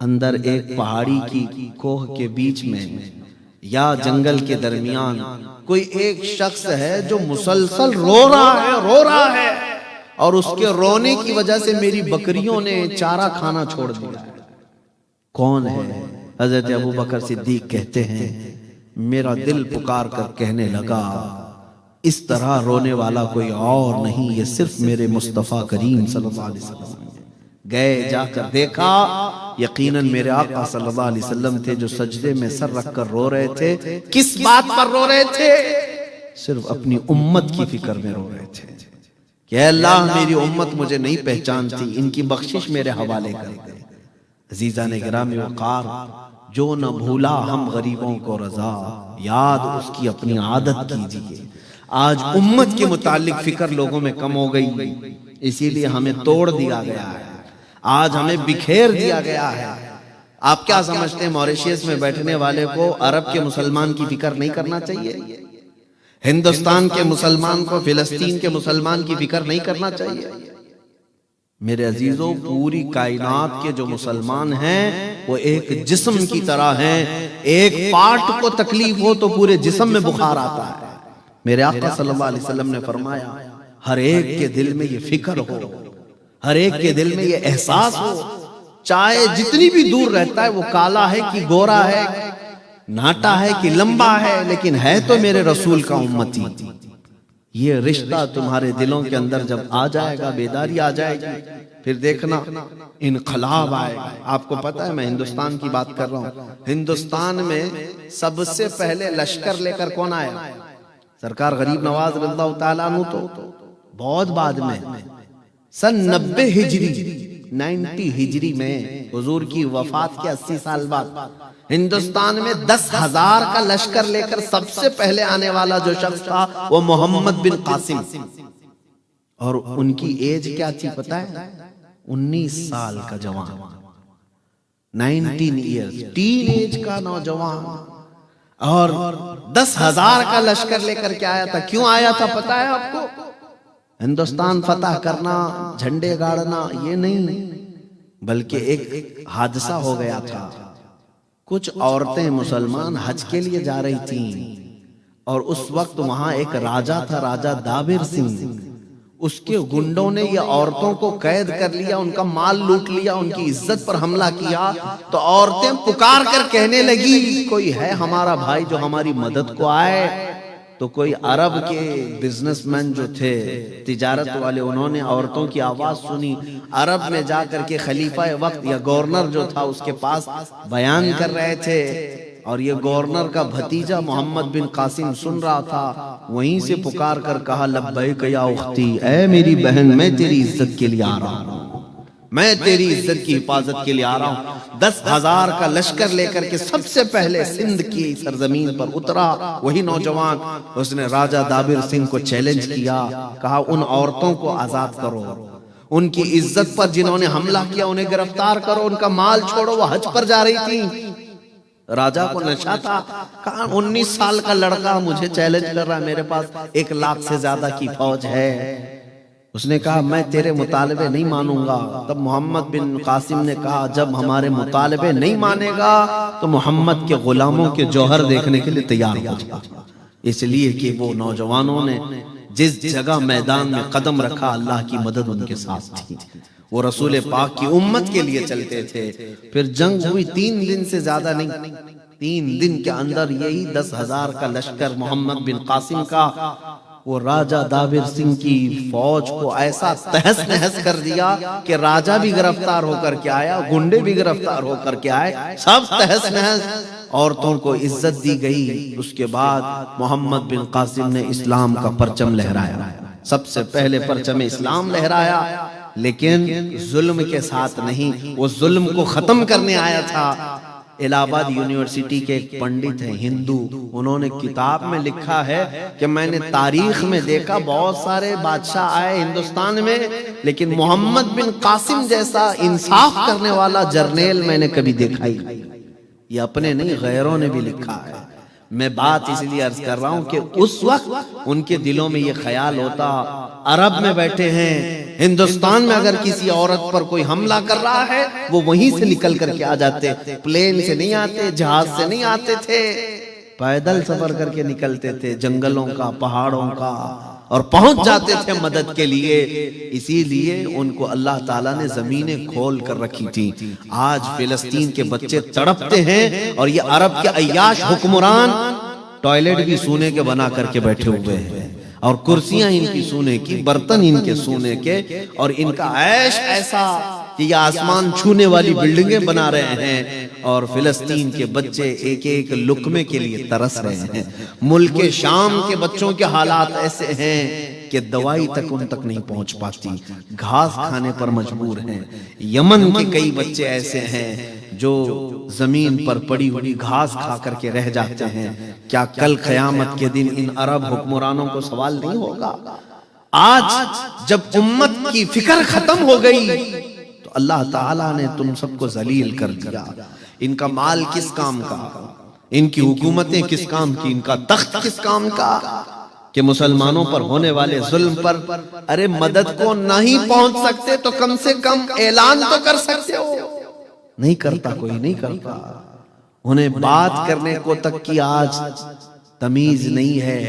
अंदर एक पहाड़ी की कोह के बीच में या जंगल के दरमियान कोई एक शख्स है जो मुसलसल रो रहा है और उसके रोने की वजह से मेरी बकरियों ने चारा खाना छोड़ दिया। कौन है? हजरत अबू बकर सिद्दीक कहते हैं, मेरा दिल पुकार कर कहने लगा, इस तरह रोने वाला कोई और नहीं, ये सिर्फ मेरे मुस्तफ़ा करीम सल्लल्लाहु अलैहि वसल्लम। गए, जाकर देखा, यकीनन मेरे आका सल्लल्लाहु अलैहि वसल्लम थे जो सजदे में सर रखकर रो रहे थे। किस बात पर रो रहे थे? सिर्फ अपनी उम्मत की फिक्र में रो रहे थे कि अल्लाह, मेरी उम्मत मुझे नहीं पहचानती, इनकी बख्शिश मेरे हवाले कर दे। अजीज़ान गिरामी वक़ार, जो न भूला हम गरीबों को रजा, याद उसकी अपनी आदत कीजिए। आज उम्मत के मुतालिक फिक्र लोगों में कम हो गई, इसीलिए हमें तोड़ दिया गया है, आज हमें बिखेर दिया गया है। आप क्या समझते हैं, मॉरिशस में बैठने वाले को अरब के मुसलमान की फिक्र नहीं करना चाहिए? हिंदुस्तान के मुसलमान को फिलिस्तीन के मुसलमान की फिक्र नहीं करना चाहिए? मेरे अजीजों, पूरी कायनात के जो मुसलमान हैं वो एक जिस्म की तरह हैं। एक पार्ट को तकलीफ हो तो पूरे जिस्म में बुखार आता है। मेरे आका सल्लल्लाहु अलैहि वसल्लम ने फरमाया, हर एक के दिल में ये फिक्र हो, हर एक के दिल में ये एहसास हो, चाहे जितनी भी दूर रहता है, वो काला है कि गोरा है, नाटा है कि लंबा है, लेकिन है तो मेरे रसूल का उम्मती। ये रिश्ता तुम्हारे दिलों के अंदर जब आ जाएगा, बेदारी आ जाएगी, फिर देखना इनकलाब आएगा। आपको पता है, मैं हिंदुस्तान की बात कर रहा हूँ, हिंदुस्तान में सबसे पहले लश्कर लेकर कौन आया? सरकार गरीब नवाज रज़ियल्लाहु ताला अन्हु तो बहुत बाद में, सन 90 हिजरी में हुजूर की वफात के 80 साल बाद हिंदुस्तान में 10,000 का लश्कर लेकर सबसे पहले आने वाला जो शख्स था वो मोहम्मद बिन कासिम। और उनकी एज क्या थी पता है? 19 साल का जवान, 19 ईयर्स, टीन एज का नौजवान, और 10,000 का लश्कर लेकर के आया था। क्यों आया था पता है आपको? हिंदुस्तान फतह करना, झंडे गाड़ना, ये नहीं, बल्कि एक हादसा हो गया था। कुछ औरतें मुसलमान हज के लिए जा रही थीं और उस वक्त वहां एक राजा था, राजा दाबिर सिंह। उसके गुंडों ने ये औरतों को कैद कर लिया, उनका माल लूट लिया, उनकी इज्जत पर हमला किया। तो औरतें पुकार कर कहने लगी, कोई है हमारा भाई जो हमारी मदद को आए? तो कोई अरब के बिजनेसमैन जो थे, तिजारत वाले, उन्होंने औरतों की आवाज सुनी। अरब में जाकर के खलीफा वक्त या गवर्नर जो था उसके पास बयान कर रहे थे, और ये गवर्नर का भतीजा मोहम्मद बिन कासिम सुन रहा था। वहीं से पुकार कर कहा, लब्बैक या उख्ती, ऐ मेरी बहन, मैं तेरी इज्जत के लिए आ रहा हूँ, मैं तेरी इज्जत की हिफाजत के लिए आ रहा हूँ। 10,000 का लश्कर लेकर के सबसे पहले सिंध की सरजमीन पर उतरा वही नौजवान। उसने राजा दाबिर सिंह को चैलेंज किया, कहा उन औरतों को आजाद करो, उनकी इज्जत पर जिन्होंने हमला किया उन्हें गिरफ्तार करो, उनका माल छोड़ो, वो हज पर जा रही थी। राजा को नशा था, कहा 19 साल का लड़का मुझे चैलेंज कर रहा है, मेरे पास 1 लाख से ज्यादा की फौज है। उसने कहा मैं तेरे मुतालबे नहीं मानूंगा। तब मोहम्मद बिन कासिम ने कहा, जब हमारे मुतालबे नहीं मानेगा तो मोहम्मद के गुलामों के जौहर देखने के लिए तैयार हो जा। इसलिए कि वो नौजवानों ने जिस जगह मैदान में कदम रखा, अल्लाह की मदद उनके साथ थी। वो रसूल पाक की उम्मत के लिए चलते थे। फिर जंग हुई 3 दिन से ज्यादा नहीं, 3 दिन के अंदर यही 10,000 का लश्कर मोहम्मद बिन कासिम का वो राजा दाबिर सिंह की फौज को ऐसा तहस नहस कर दिया कि राजा भी गिरफ्तार होकर के आया, गुंडे भी गिरफ्तार होकर के आए, सब तहस नहस। औरतों को इज्जत दी गई। उसके बाद मोहम्मद बिन कासिम ने इस्लाम का परचम लहराया, सबसे पहले परचम इस्लाम लहराया, लेकिन जुल्म के साथ नहीं, वो जुल्म को खत्म करने आया था। इलाहाबाद यूनिवर्सिटी के एक पंडित हैं हिंदू, उन्होंने किताब में लिखा है कि मैंने तारीख में देखा बहुत सारे बादशाह आए हिंदुस्तान में, लेकिन मोहम्मद बिन कासिम जैसा इंसाफ करने वाला जर्नेल मैंने कभी देखा ही नहीं। ये अपने नहीं, गैरों ने भी लिखा है। मैं बात इसलिए अर्ज कर रहा हूं कि उस वक्त उनके दिलों में ये ख्याल होता, अरब में बैठे हैं, हिंदुस्तान में अगर किसी औरत पर कोई हमला कर रहा है वो वहीं से निकल करके आ जाते, प्लेन से नहीं आते, जहाज से नहीं आते थे, पैदल सफर करके निकलते थे, जंगलों का, पहाड़ों का, और पहुंच जाते थे मदद के लिए। इसीलिए उनको अल्लाह ताला ने जमीनें खोल कर रखी थी। आज फिलिस्तीन के बच्चे तड़पते हैं और ये अरब के अय्याश हुक्मरान टॉयलेट भी सोने के बना करके बैठे हुए हैं, और कुर्सियां इनकी सोने की, बर्तन इनके सोने के, और इनका ऐश ऐसा कि ये आसमान छूने वाली बिल्डिंगें बना रहे हैं, और फिलिस्तीन के बच्चे एक एक लुकमे के लिए तरस रहे हैं। मुल्क शाम के बच्चों के हालात ऐसे हैं कि दवाई तक उन तक नहीं पहुंच पाती, घास खाने पर मजबूर हैं। यमन के कई बच्चे ऐसे हैं जो जमीन पर पड़ी हुई घास खा करके रह जाते हैं। क्या कल क़यामत के दिन इन अरब हुक्मरानों को सवाल नहीं होगा? आज जब उम्मत की फिक्र खत्म हो गई तो अल्लाह ताला ने तुम सबको जलील कर दिया। इनका माल किस काम का, इनकी हुकूमतें किस काम की, इनका तख्त किस काम का, कि मुसलमानों पर होने वाले जुल्म पर अरे मदद को नहीं पहुंच सकते तो कम से कम ऐलान तो कर सकते हो। नहीं करता, कोई नहीं करता। उन्हें बात करने को तक की आज तमीज नहीं है।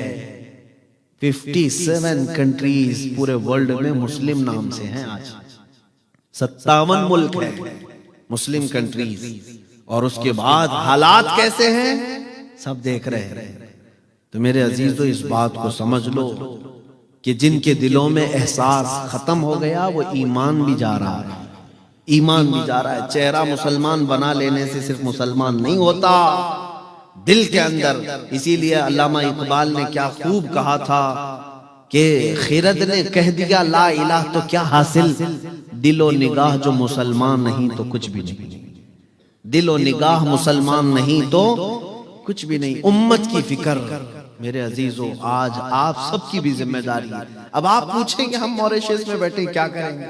57 कंट्रीज पूरे वर्ल्ड में मुस्लिम नाम से हैं। आज 57 मुल्क है मुस्लिम कंट्रीज, और उसके बाद हालात कैसे हैं सब देख रहे हैं। तो मेरे अजीजों, इस बात को समझ लो कि जिनके दिलों में एहसास खत्म हो गया वो ईमान भी जा रहा है, ईमान भी जा रहा है। चेहरा मुसलमान बना लेने से सिर्फ मुसलमान नहीं होता, दिल के अंदर। इसीलिए अल्लामा इकबाल ने क्या खूब कहा था कि खिरद ने कह दिया ला इलाह तो क्या हासिल, दिलो निगाह जो मुसलमान नहीं तो कुछ भी नहीं। दिलो निगाह मुसलमान नहीं तो कुछ भी नहीं। उम्मत की फिक्र मेरे अजीजों, आज आप सबकी भी जिम्मेदारी है। अब आप पूछेंगे हम मॉरिशस में बैठे क्या करेंगे,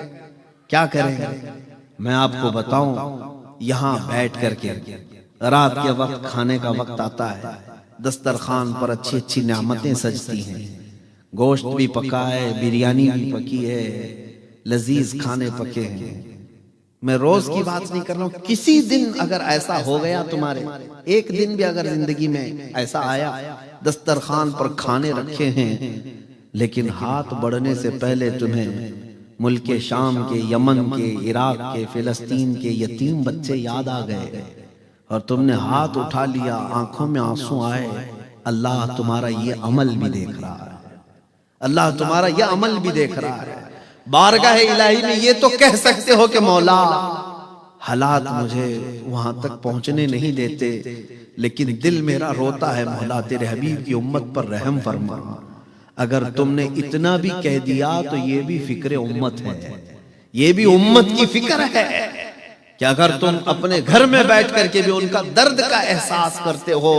क्या करेंगे? मैं आपको बताऊं, यहाँ बैठ करके रात के वक्त खाने का वक्त आता है, दस्तरखान पर अच्छी अच्छी नेमतें सजती हैं, गोश्त भी पका है, बिरयानी भी पकी है, लजीज खाने पके हैं। मैं रोज की बात नहीं कर रहा हूं, किसी दिन अगर ऐसा हो गया, तुम्हारे एक दिन भी अगर जिंदगी में ऐसा आया, दस्तरखान पर खाने रखे हैं, लेकिन हाथ बढ़ने से पहले तुम्हें मुल्क शाम के, यमन के, इराक के, फिलिस्तीन के यतीम बच्चे याद आ गए और तुमने हाथ उठा लिया, आंखों में आंसू आए। अल्लाह तुम्हारा ये अमल भी देख रहा है, अल्लाह तुम्हारा ये अमल भी देख रहा है। बारगाह इलाही में ये तो कह सकते हो कि मौला हालात मुझे वहां तक पहुंचने नहीं देते, लेकिन दिल मेरा रोता है, मौला तेरे हबीब की उम्मत पर रहम फरमा। अगर तुमने इतना भी कह दिया तो ये भी फिक्र उम्मत है, ये भी उम्मत की फिक्र है कि अगर तुम अपने घर में बैठ करके भी उनका दर्द का एहसास करते हो,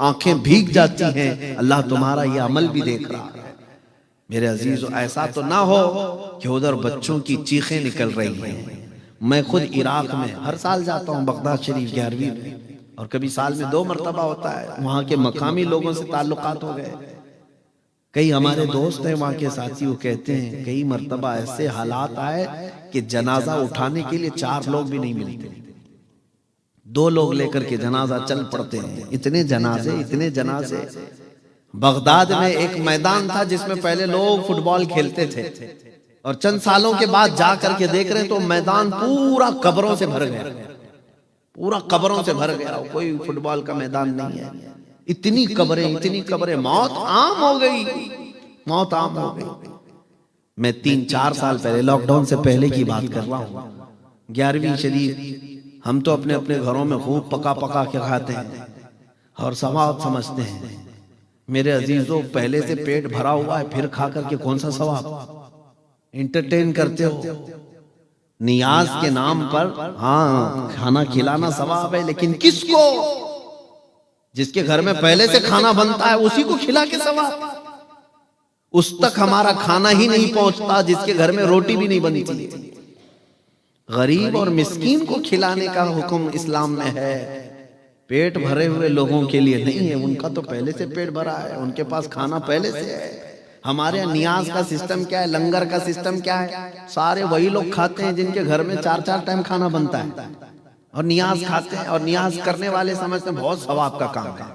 आंखें भीग जाती हैं, अल्लाह तुम्हारा ये अमल भी देख रहा है। मेरे अजीजों, ऐसा तो ना हो कि उधर बच्चों की चीखें निकल रही हैं। मैं खुद इराक में हर साल जाता हूँ, बगदाद शरीफ 11वीं में, और कभी साल में 2 मरतबा होता है। वहाँ के मकामी लोगों से ताल्लुकात हो गए, कई हमारे दोस्त हैं वहाँ के साथी, वो कहते हैं कई मरतबा ऐसे हालात आए कि जनाजा उठाने के लिए 4 लोग भी नहीं मिलते, 2 लोग लेकर के जनाजा चल पड़ते हैं। इतने जनाजे, इतने जनाजे। बगदाद में एक मैदान था जिसमें पहले लोग फुटबॉल खेलते थे, और चंद सालों के बाद जा करके देख रहे हैं तो मैदान पूरा कब्रों से भर गया, पूरा कब्रों से भर गया, कोई फुटबॉल का मैदान नहीं है। इतनी कब्रें, इतनी कब्रें, मौत आम हो गई, मौत आम हो गई। मैं 3-4 साल पहले, लॉकडाउन से पहले की बात कर रहा हूँ, 11वीं शरीफ हम तो अपने अपने घरों में खूब पका पका के खाते हैं और सवाब समझते हैं। मेरे अजीजों, पहले से पेट भरा हुआ है, फिर खा करके कौन सा सवाब? एंटरटेन करते हो, नियाज के नाम पर हाँ खाना खिलाना सवाब है, लेकिन किसको? जिसके घर में पहले से खाना बनता है उसी को खिला के सवाब। उस तक हमारा खाना ही नहीं पहुंचता जिसके घर में रोटी भी नहीं बनती। गरीब और मिस्कीन को खिलाने का हुक्म इस्लाम में है। पेट भरे हुए लोगों के लिए नहीं है, उनका तो पहले से पेट भरा है, उनके पास खाना पहले से है। हमारे यहाँ नियाज का सिस्टम क्या है, लंगर का सिस्टम क्या है, सारे वही लोग खाते हैं जिनके घर में 4-4 टाइम खाना बनता है और नियाज खाते हैं। और नियाज करने वाले समझते हैं बहुत सवाब का काम है,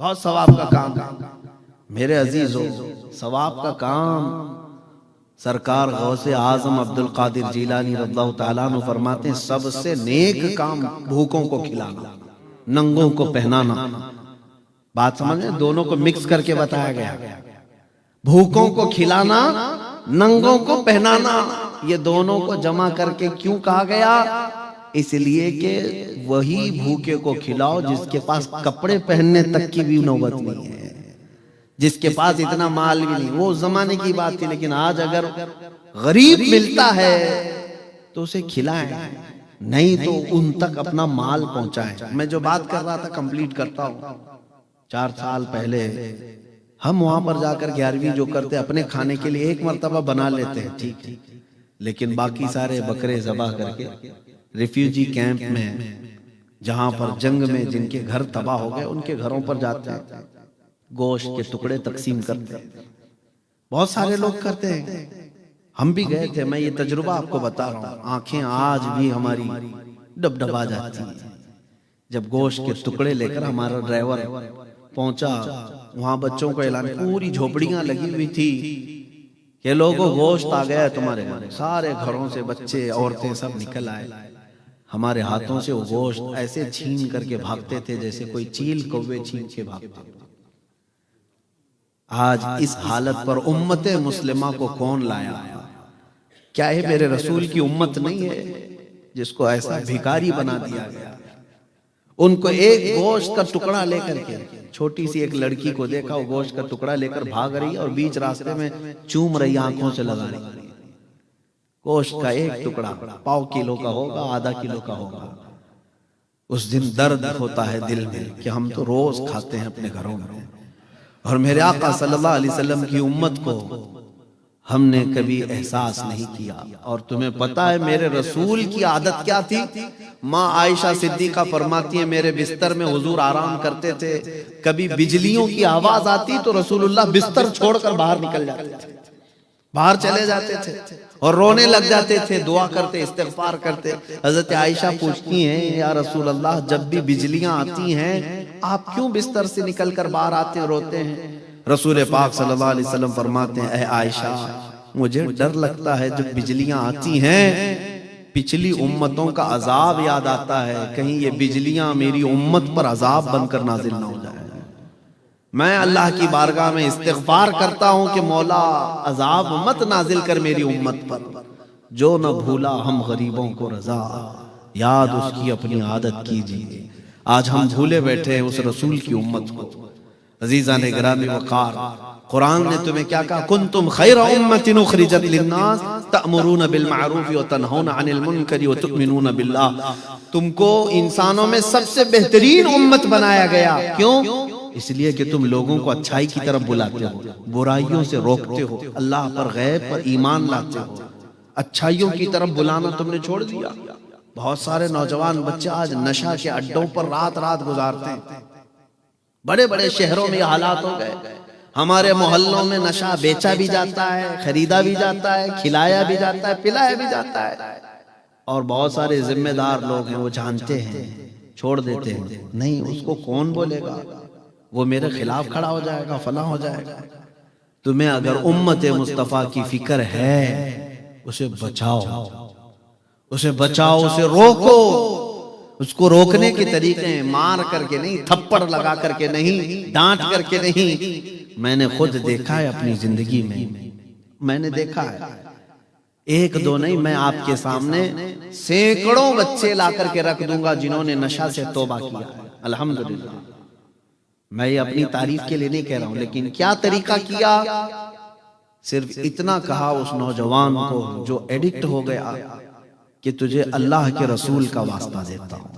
बहुत सवाब का काम है। मेरे अजीजों, सवाब का काम सरकार गौसे आजम अब्दुल कादिर जीलानी रज़ियल्लाहु ताला अन्हु फरमाते हैं, सबसे नेक काम भूखों को खिलाना, नंगों को पहनाना। बात समझे, दोनों को मिक्स करके बताया गया। भूखों को खिलाना, नंगों को पहनाना, ये दोनों को जमा करके क्यों कहा गया? इसलिए कि वही भूखे को खिलाओ जिसके पास कपड़े पहनने तक की भी नौबत नहीं है, जिसके पास इतना माल भी नहीं। वो जमाने की बात थी, लेकिन आज अगर गरीब मिलता है तो उसे खिलाएं, नहीं तो उन तक अपना माल पहुंचाएं। मैं जो बात कर रहा था कंप्लीट करता हूं। 4 साल पहले हम वहां पर जाकर 11वीं जो करते अपने खाने के लिए एक मर्तबा बना लेते हैं, ठीक है, लेकिन बाकी सारे बकरे ज़बह करके रिफ्यूजी कैंप में, जहां पर जंग में जिनके घर तबाह हो गए, उनके घरों पर जाते हैं, गोश्त के टुकड़े तकसीम करते हैं। बहुत सारे लोग करते हैं, हम भी गए थे। मैं ये तजुर्बा आपको बता रहा हूँ, आंखें आज भी हमारी डबडबा जाती हैं। जब गोश्त के टुकड़े लेकर हमारा ड्राइवर पहुंचा, वहां बच्चों को ऐलान, पूरी झोपड़ियां लगी हुई थी कि लोगों गोश्त आ गया है तुम्हारे घर। सारे घरों से बच्चे औरतें सब निकल आए, हमारे हाथों से वो गोश्त ऐसे छीन करके भागते थे जैसे कोई चील कौवे छीन के भागते। आज इस हालत पर उम्मत मुस्लिमा को कौन लाया? क्या है मेरे रसूल की उम्मत नहीं है जिसको ऐसा भिखारी बना दिया गया? उनको एक गोश्त का टुकड़ा लेकर के, छोटी सी एक लड़की को देखा, वो गोश्त का टुकड़ा लेकर भाग रही और बीच रास्ते में चूम रही, आंखों से लगा रही। गोश्त का एक टुकड़ा 1/4 किलो का होगा, आधा किलो का होगा। उस दिन दर्द होता है दिल में कि हम तो रोज खाते हैं अपने घरों में, और मेरे आका सल्लल्लाहु अलैहि वसल्लम की उम्मत को हमने कभी एहसास नहीं किया। और तुम्हें पता है मेरे रसूल की आदत क्या थी? माँ आयशा सिद्दीका फरमाती है, मेरे बिस्तर में हुजूर आराम करते थे, कभी बिजलियों की आवाज आती तो रसूलुल्लाह बिस्तर छोड़कर बाहर निकल जाते थे, बाहर चले जाते थे और रोने लग जाते थे, दुआ करते, इस्तिग़फ़ार करते। हजरत आयशा पूछती हैं, या रसूल अल्लाह, जब भी बिजलियां आती हैं आप क्यों बिस्तर से निकलकर बाहर आते हैं, रोते हैं? रसूल पाक सल्लल्लाहु अलैहि वसल्लम फरमाते हैं, ऐ आयशा, मुझे डर लगता है जब बिजलियां आती हैं पिछली उम्मतों का अजाब याद आता है, कहीं ये बिजलियां मेरी उम्मत पर अजाब बनकर नाजिल ना हो जाए। मैं अल्लाह की बारगाह में इस्तिग़फ़ार करता हूं कि मौला अजाब मत नाजिल कर मेरी उम्मत पर। जो न भूला हम गरीबों को रजा, याद उसकी अपनी आदत कीजिए। आज हम भूले बैठे हैं उस रसूल की उम्मत को। अजीज़ान गिरामी वक़ार, कुरान ने तुम्हें क्या कहा? कुंतुम खैरा उम्मतिन उखरिजत लिन्नास तअमुरूना बिल मारूफ व तनहौना अनिल मुनकरी व तुमिनूना बिल्लाह। तुमको इंसानों में सबसे बेहतरीन उम्मत बनाया गया। क्यों? इसलिए कि तुम लोगों को अच्छाई की तरफ बुलाते हो, बुराइयों से रोकते हो, अल्लाह पर, गैब पर ईमान लाते हो। अच्छाइयों की तरफ बुलाना तुमने छोड़ दिया। बहुत सारे नौजवान बच्चे आज नशा के अड्डों पर रात रात गुजारते हैं। बड़े बड़े शहरों में ये हालात हो गए। हमारे मोहल्लों में नशा बेचा भी जाता है, खरीदा भी जाता है, खिलाया भी जाता है, पिलाया भी जाता है। और बहुत सारे जिम्मेदार लोग हैं, वो जानते हैं, छोड़ देते हैं। नहीं, उसको कौन बोलेगा, वो मेरे खिलाफ खड़ा हो जाएगा, फला हो जाएगा। तुम्हें अगर उम्मत मुस्तफ़ा की फिक्र है, उसे बचाओ, उसे बचाओ, उसे रोको। उसको रोकने के तरीके हैं, मार करके नहीं, थप्पड़ लगा करके नहीं, डांट करके नहीं। मैंने खुद देखा है अपनी जिंदगी में, मैंने देखा है, एक दो नहीं, मैं आपके सामने सैकड़ों बच्चे ला करके रख दूंगा जिन्होंने नशा से तौबा किया। अल्हम्दुलिल्लाह, मैं ये अपनी तारीफ के लिए नहीं कह रहा हूं, लेकिन क्या तरीका किया? सिर्फ इतना कहा उस नौजवान को जो एडिक्ट हो गया कि तुझे अल्लाह के रसूल का वास्ता देता हूं,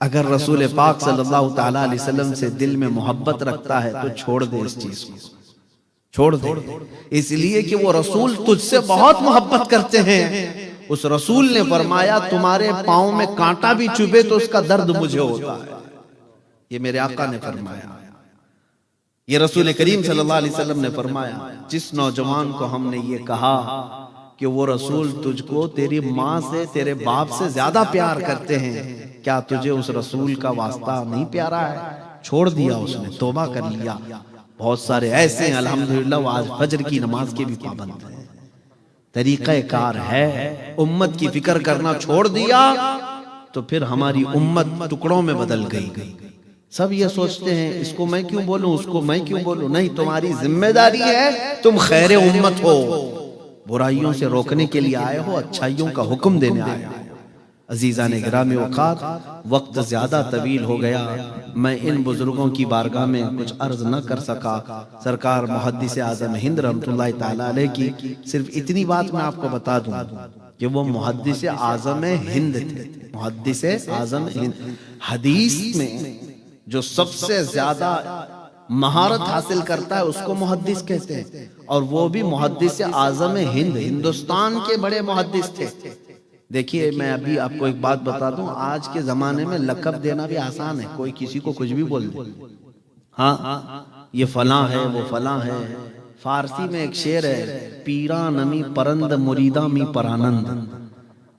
अगर रसूल पाक सल्लल्लाहु ताला अलैहि वसल्लम से दिल में मोहब्बत रखता है तो छोड़ दे इस चीज को, छोड़ दे। इसलिए कि वो रसूल तुझसे बहुत मोहब्बत करते हैं। उस रसूल ने फरमाया, तुम्हारे पाँव में कांटा भी चुभे तो उसका दर्द मुझे होता है। ये मेरे आका ने फरमाया, ये रसूल करीम सल्लल्लाहु अलैहि वसल्लम ने फरमाया। जिस नौजवान को हमने ये कहा कि वो रसूल तुझको तेरी माँ से, तेरे बाप से ज्यादा प्यार करते हैं, क्या तुझे उस रसूल का वास्ता नहीं प्यारा है? छोड़ दिया उसने, तौबा कर लिया। बहुत सारे ऐसे हैं अल्हम्दुलिल्लाह, वो आज फजर की नमाज के भी पाबंद हैं। तरीक़ा कार है, उम्मत की फिक्र करना छोड़ दिया तो फिर हमारी उम्मत टुकड़ों में बदल गई। सब ये सोचते हैं इसको मैं क्यों बोलूं, उसको मैं क्यों बोलूं। नहीं, तुम्हारी जिम्मेदारी है, तुम खैर उम्मत हो, बुराइयों से रोकने के लिए आए हो, अच्छाइयों का हुक्म देने आए हो। अजीज़ान गिरामी औकात, वक्त ज्यादा तवील हो गया, मैं इन बुजुर्गों की बारगाह में कुछ अर्ज न कर सका। सरकार मुहद्दिस आज़म हिंद रहमतुल्लाह तआला अलैह की सिर्फ इतनी बात मैं आपको बता दूं कि वो मुहद्दिस आज़म हिंद थे। मुहद्दिस आज़म हिंद, हदीस में जो सबसे ज्यादा महारत हासिल करता है उसको मुहद्दिस कहते हैं, और वो भी मुहद्दिस आज़म हिंद, हिंदुस्तान के बड़े मुहद्दिस थे। देखिए, मैं अभी आपको एक बात बता दूं, आज के जमाने में लक़ब देना भी आसान है, कोई किसी को कुछ भी बोल दे, हाँ ये फलां है, वो फलां है। फारसी में एक शेर है, पीरा नमी परंद मुरीदा मी परानंद।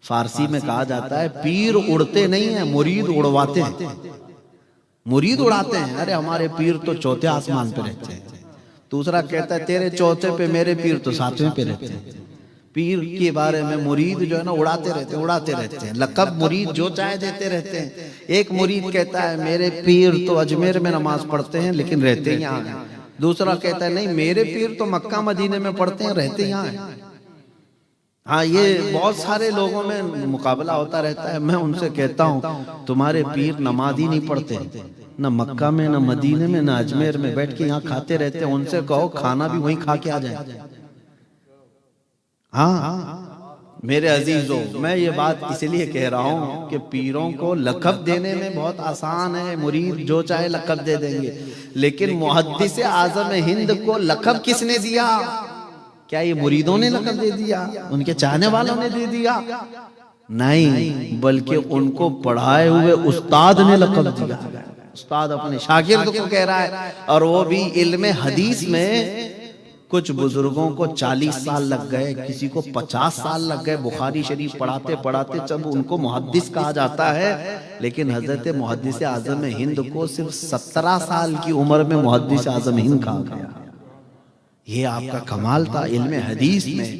फारसी में कहा जाता है पीर उड़ते नहीं है, मुरीद उड़वाते हैं। मुरीद उड़ाते हैं, अरे हमारे पीर तो चौथे आसमान पे रहते हैं। दूसरा कहता है तेरे चौथे पे, मेरे पीर तो सातवें पे रहते हैं। पीर के बारे में मुरीद जो है ना उड़ाते रहते हैं। लक़ब मुरीद जो चाहे देते रहते हैं। एक मुरीद कहता है मेरे पीर तो अजमेर में नमाज पढ़ते हैं लेकिन रहते यहाँ हैं। दूसरा कहता है नहीं, मेरे पीर तो मक्का मदीने में पढ़ते हैं, रहते यहाँ हैं। हाँ, ये बहुत सारे लोगों में मुकाबला होता रहता है। मैं उनसे कहता हूँ तुम्हारे पीर नमाज ही नहीं पढ़ते, न मक्का में, न मदीने में, न अजमेर में, बैठ के यहाँ खाते रहते हैं। उनसे कहो खाना भी वहीं खा के आ जाए। हाँ मेरे अजीजों, मैं ये बात इसलिए कह रहा हूँ कि पीरों को लक़ब देने में बहुत आसान है, मुरीद जो चाहे लक़ब दे देंगे। लेकिन मुहद्दिस आज़म हिंद को लक़ब किसने दिया? क्या ये मुरीदों ने लक़ब दे दिया, उनके चाहने वालों ने दे दिया? नहीं, बल्कि उनको पढ़ाए हुए उस्ताद ने लक़ब दिया। उस्ताद अपने शागिर्द को कह रहा है, और वो भी इल्म हदीस में कुछ बुजुर्गों को 40 साल लग गए, किसी को 50 साल लग गए बुखारी शरीफ पढ़ाते पढ़ाते, जब उनको मुहद्दिस कहा जाता है। लेकिन हजरत मुहद्दिस आज़म हिंद को सिर्फ 17 साल की उम्र में मुहद्दिस आज़म हिंद कहा गया। ये आपका कमाल था इल्म हदीस में।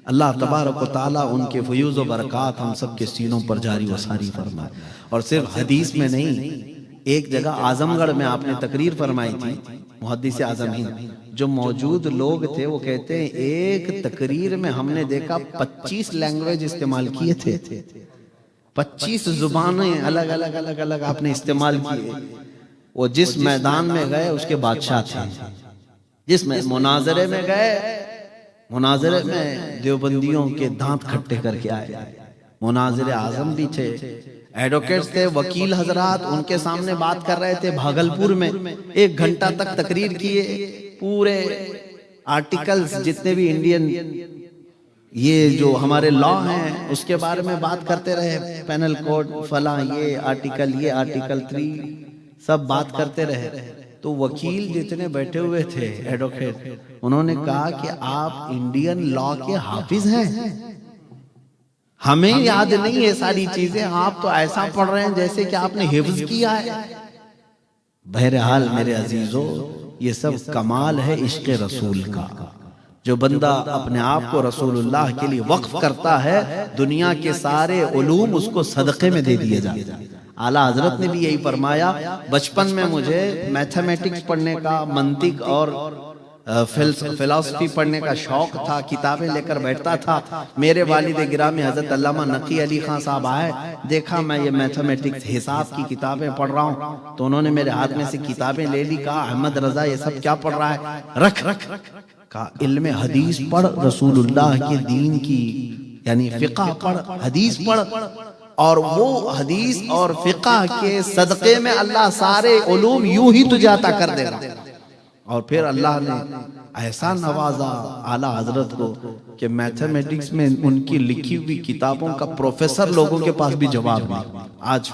अल्लाह तबारक व तआला उनके फयूज़ व बरक़ात हम सब के सीनों पर जारी व सारी फरमाए। और सिर्फ हदीस में नहीं, एक जगह आजमगढ़ में आपने तकरीर फरमाई थी मुहद्दिस आज़म हिंद। जो मौजूद लोग थे वो कहते हैं एक तकरीर में हमने देखा 25 लैंग्वेज इस्तेमाल किए थे। 25 जुबानें अलग अलग अलग अलग आपने इस्तेमाल किए। वो जिस मैदान में गए उसके बादशाह थे, जिसमें मुनाजरे में गए, मुनाजरे में देवबंदियों के दांत खट्टे करके आए। मुनाजिर आजम भी थे, एडवोकेट्स थे, वकील हजरात उनके सामने बात कर रहे थे। भागलपुर में 1 घंटा तक तकरीर किए, पूरे आर्टिकल्स जितने भी इंडियन ये जो हमारे लॉ हैं उसके बारे में बात करते रहे। पैनल कोड फला, ये आर्टिकल 3 सब बात करते रहे। तो वकील जितने बैठे हुए थे एडवोकेट, उन्होंने कहा कि आप इंडियन लॉ के हाफिज हैं, हमें याद नहीं है सारी चीजें, आप तो ऐसा पढ़ रहे हैं जैसे कि आपने हिफ्ज किया है। बहरहाल मेरे अजीजों, ये सब कमाल है इश्क रसूल का। जो बंदा अपने आप को रसूलुल्लाह के लिए वक्फ करता है, दुनिया के सारे उलूम उसको सदक़े में दे दिए जाते हैं। आला हजरत ने भी यही फरमाया, बचपन में मुझे मैथमेटिक्स पढ़ने का, मंतिक और फिलॉसफी पढ़ने का शौक था, किताबें लेकर बैठता था। मेरे वालिद गिरामी हजरत अल्लामा नकी अली खान साहब आए, देखा मैं ये मैथमेटिक्स हिसाब की किताबें पढ़ रहा हूँ, तो उन्होंने मेरे हाथ में से किताबें ले ली। कहा अहमद रजा ये सब क्या पढ़ रहा है, रख रख कहा इल्म हदीस पढ़, रसूलुल्लाह के दीन की यानी फिक़ह पढ़, हदीस पढ़, और वो हदीस और फिक़ह के सदक़े में अल्लाह सारे उलूम यूं ही तुझे अता कर देगा। और फिर अल्लाह ने ऐसा नवाजा आला हजरत को कि मैथमेटिक्स में उनकी लिखी हुई किताबों का प्रोफेसर लोगों के पास भी जवाब नहीं। आज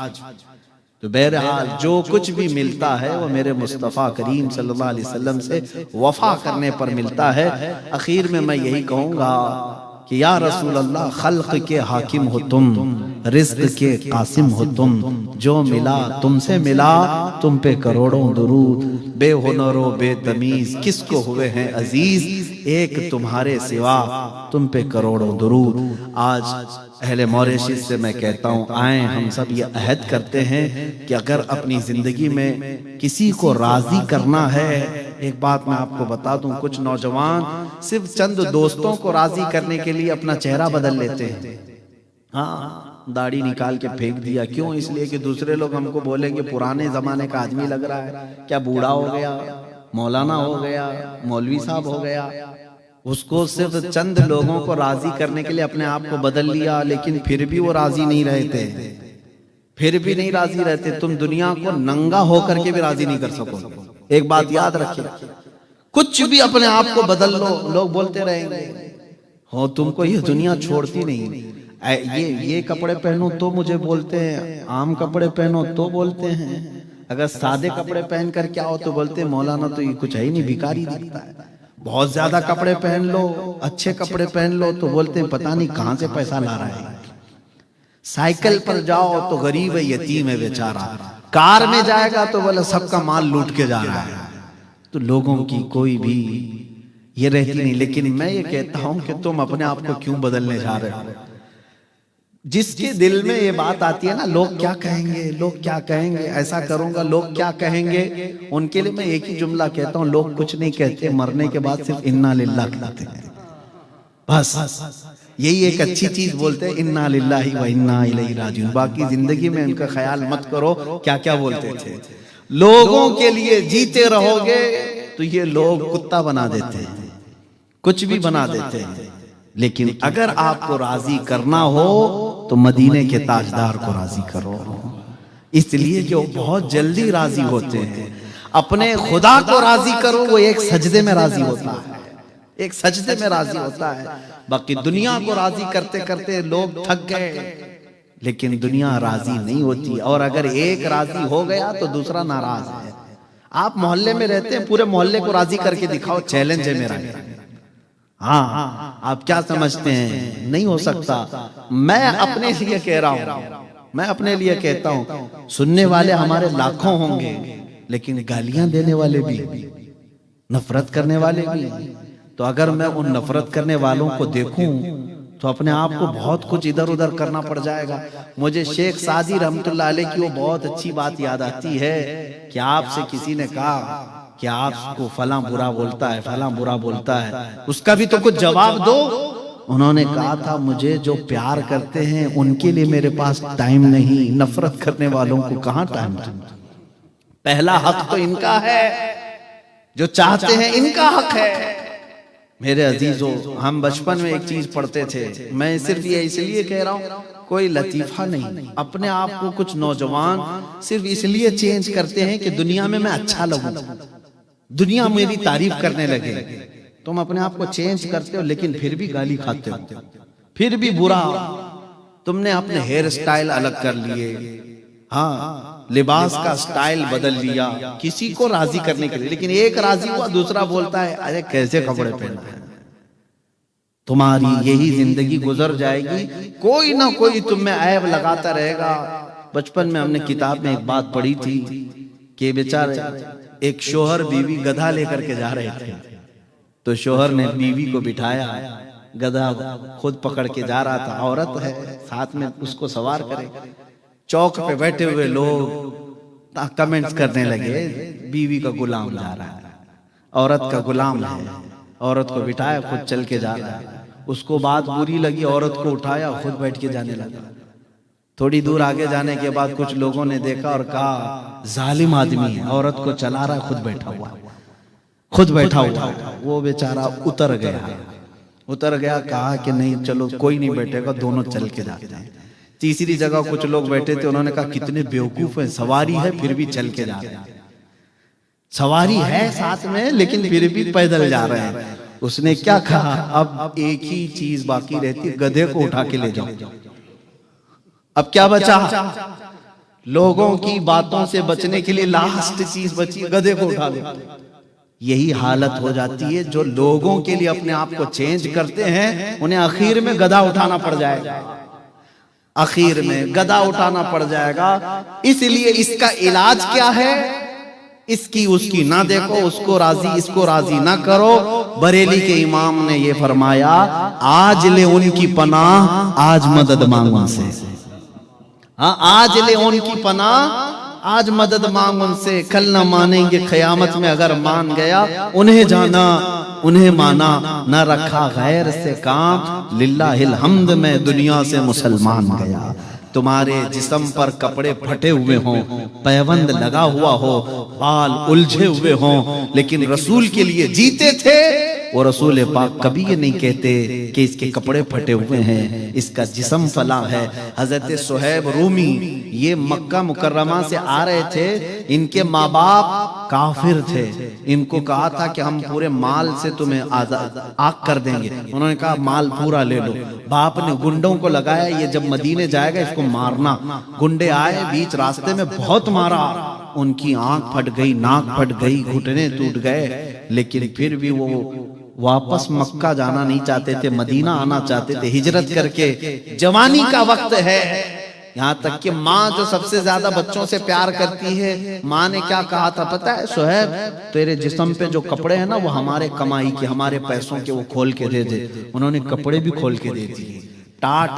तो बहरहाल जो कुछ भी मिलता है वो मेरे मुस्तफ़ा करीम सल्लल्लाहु अलैहि वसल्लम से वफा करने पर मिलता है। आखिर में मैं यही कहूँगा कि या रसूल अल्लाह, खल्क के हाकिम हो तुम, रिज़्क के कासिम हो तुम, जो मिला तुमसे मिला, तुम पे करोड़ों दुरूद। बेहुनरो बेतमीज किसको हुए हैं अजीज, एक तुम्हारे सिवा तुम पे करोड़ों दुरूद। आज अहले मॉरिशस से मैं कहता हूँ, आए हम सब ये अहद करते हैं कि अगर अपनी जिंदगी में किसी को राजी करना है, एक बात मैं आपको बता दूं, कुछ नौजवान सिर्फ चंद दोस्तों को राजी करने के लिए अपना चेहरा बदल लेते हैं। हाँ, दाढ़ी निकाल के फेंक दिया, क्यों? इसलिए कि दूसरे लोग हमको बोलेंगे पुराने जमाने का आदमी लग रहा है, क्या बूढ़ा हो गया, मौलाना हो गया, मौलवी साहब हो गया। उसको सिर्फ चंद लोगों को राजी करने के लिए अपने आप को बदल लिया, लेकिन फिर भी वो राजी नहीं रहते, फिर भी नहीं राजी रहते। तुम दुनिया को नंगा होकर के भी राजी नहीं कर सकोगे। एक बात याद रखिए, कुछ भी अपने आप को बदल लो, लोग बोलते रहेंगे हो तुमको ये दुनिया छोड़ती नहीं। ये कपड़े पहनो तो मुझे बोलते हैं, आम कपड़े पहनो तो बोलते हैं, अगर सादे कपड़े पहन कर क्या हो तो बोलते हैं मौलाना तो ये कुछ है ही नहीं, भिखारी दिखता है। बहुत ज्यादा कपड़े पहन लो, अच्छे कपड़े पहन लो तो बोलते हैं पता नहीं कहां से पैसा ला रहा है। साइकिल पर जाओ तो गरीब है, यतीम है बेचारा। कार में जाएगा तो बोले सबका माल लूट के जा रहा है। तो लोगों की कोई भी ये रहती नहीं। लेकिन मैं ये कहता हूं कि तुम अपने आप को क्यों बदलने जा रहे हो? जिसके दिल में ये बात आती है ना, लोग क्या कहेंगे, लोग क्या कहेंगे, ऐसा करूंगा लोग क्या कहेंगे, उनके लिए मैं एक ही जुमला कहता हूं, लोग कुछ नहीं कहते, मरने के बाद सिर्फ इन्ना लिल्लाह कहते हैं, बस यही एक अच्छी चीज बोलते हैं, इन्ना लिल्लाहि व इन्ना इलैहि राजिऊन। बाकी जिंदगी में उनका ख्याल मत करो क्या क्या बोलते थे। लोगों के लिए जीते रहोगे तो ये लोग कुत्ता बना देते हैं, कुछ भी बना देते हैं। लेकिन अगर आपको राजी करना हो तो मदीने के ताजदार को राजी करो, इसलिए जो बहुत जल्दी राजी होते हैं। अपने खुदा को राजी करो, वो एक सजदे में राजी होता है, एक सजदे में राजी होता है। बाकी दुनिया को राजी करते करते लोग थक गए, लेकिन दुनिया राजी नहीं होती। और अगर एक राजी हो गया तो दूसरा नाराज है। आप मोहल्ले में रहते हैं, पूरे मोहल्ले को राजी करके दिखाओ, चैलेंज है मेरा। हाँ, आप क्या समझते हैं? नहीं हो सकता। मैं अपने लिए कह रहा हूं, मैं अपने लिए कहता हूं, सुनने वाले हमारे लाखों होंगे, लेकिन गालियां देने वाले भी, नफरत करने वाले भी। तो अगर मैं उन नफरत करने वालों को देखूं तो अपने आप को बहुत कुछ इधर उधर करना पड़ जाएगा। मुझे शेख सादी रहमतुल्लाह अलैह की वो बहुत अच्छी बात याद आती है कि आपसे किसी ने कहा कि आपको फलां बुरा बोलता है, फलां बुरा बोलता है, उसका भी तो कुछ जवाब दो। उन्होंने कहा था, मुझे जो प्यार करते हैं उनके लिए मेरे पास टाइम नहीं, नफरत करने वालों को कहां टाइम दूं? पहला हक तो इनका है, जो चाहते हैं इनका हक है। मेरे अजीजों, हम बचपन में एक चीज पढ़ते थे, मैं सिर्फ ये इसलिए कह रहा हूं, कोई लतीफा नहीं। अपने आप को कुछ नौजवान सिर्फ इसलिए चेंज करते हैं कि दुनिया में मैं अच्छा लगूं, दुनिया मेरी तारीफ करने लगे। तुम अपने आप को चेंज करते हो, लेकिन फिर भी गाली खाते हो, फिर भी बुरा। तुमने अपने हेयर स्टाइल अलग कर लिए, हाँ, लिबास का स्टाइल बदल लिया किसी को राजी करने के लिए, लेकिन एक राजी हुआ, दूसरा बोलता है अरे कैसे कपड़े पहना है। तुम्हारी यही जिंदगी गुजर जाएगी, कोई ना कोई तुम में ऐब लगाता रहेगा। बचपन में हमने किताब में एक बात पढ़ी थी कि बेचारे एक शोहर बीवी गधा लेकर के जा रहे थे, तो शोहर ने बीवी को बिठाया, गधा खुद पकड़ के जा रहा था, औरत है साथ में उसको सवार करे। चौक पे बैठे हुए लोग कमेंट्स करने लगे, बीवी का गुलाम जा रहा है, औरत का गुलाम है, औरत को बिठाया खुद चल के जा रहा है। उसको बात बुरी लगी, औरत को उठाया खुद बैठ के जाने लगा। थोड़ी दूर आगे जाने के बाद कुछ लोगों ने देखा और कहा जालिम आदमी है, औरत को चला रहा खुद बैठा हुआ, खुद बैठा हुआ। वो बेचारा उतर गया, कहा कि नहीं चलो कोई नहीं बैठेगा, दोनों चल के जाते हैं। तीसरी जगह कुछ लोग बैठे थे, उन्होंने कहा कितने बेवकूफ हैं, सवारी है फिर भी चल के जा रहे हैं, सवारी है साथ में लेकिन फिर भी पैदल जा रहे हैं। उसने क्या कहा, अब एक ही चीज बाकी रहती, गधे को उठा के ले जाओ। अब क्या बचा? लोगों की बातों से बचने के लिए लास्ट चीज बची, गधे को उठा लेते। यही हालत हो जाती है। जो लोगों के लिए अपने आप को चेंज करते हैं, उन्हें आखिर में गधा उठाना पड़ जाएगा, आखिर में गधा उठाना पड़ जाएगा। इसलिए इसका इलाज क्या है? इसकी उसकी ना देखो, उसको राजी इसको राजी ना करो। बरेली के इमाम ने ये फरमाया, आज ले उनकी पनाह, आज मदद मांग उनसे। हाँ, आज ले उनकी पनाह, आज मदद मांग उनसे। कल ना मानेंगे क़यामत में, अगर मान गया उन्हें जाना उन्हें माना, न रखा गैर से काम, लिल्लाहिल हम्द में दुनिया से मुसलमान गया। तुम्हारे जिस्म पर कपड़े फटे हुए हों, पैबंद लगा हुआ हो, बाल उलझे हुए हों, लेकिन रसूल के लिए जीते थे, वो रसूल पाक कभी ये नहीं कहते कि इसके कपड़े फटे हुए हैं, इसका जिस्म फला है। हजरत सुहैब रूमी ये मक्का मुकर्रमा से आ रहे थे, इनके माँ बाप काफिर थे। इनको कहा था कि हम पूरे माल से तुम्हें आग कर देंगे। उन्होंने कहा माल पूरा ले लो। बाप ने गुंडों को लगाया, ये जब मदीने जाएगा इसको मारना। गुंडे आए, बीच रास्ते में बहुत मारा, उनकी आंख फट गई, नाक फट गई, घुटने टूट गए, लेकिन फिर भी वो वापस मक्का जाना नहीं चाहते थे, मदीना आना चाहते थे हिजरत करके। जवानी का वक्त है, यहाँ तक कि माँ जो सबसे ज्यादा बच्चों से प्यार करती है, माँ ने क्या कहा था पता है? सुहैब, तेरे जिस्म पे जो कपड़े हैं ना, वो हमारे कमाई के, हमारे पैसों के, वो खोल के दे दे। उन्होंने कपड़े भी खोल के दे दिए। टाट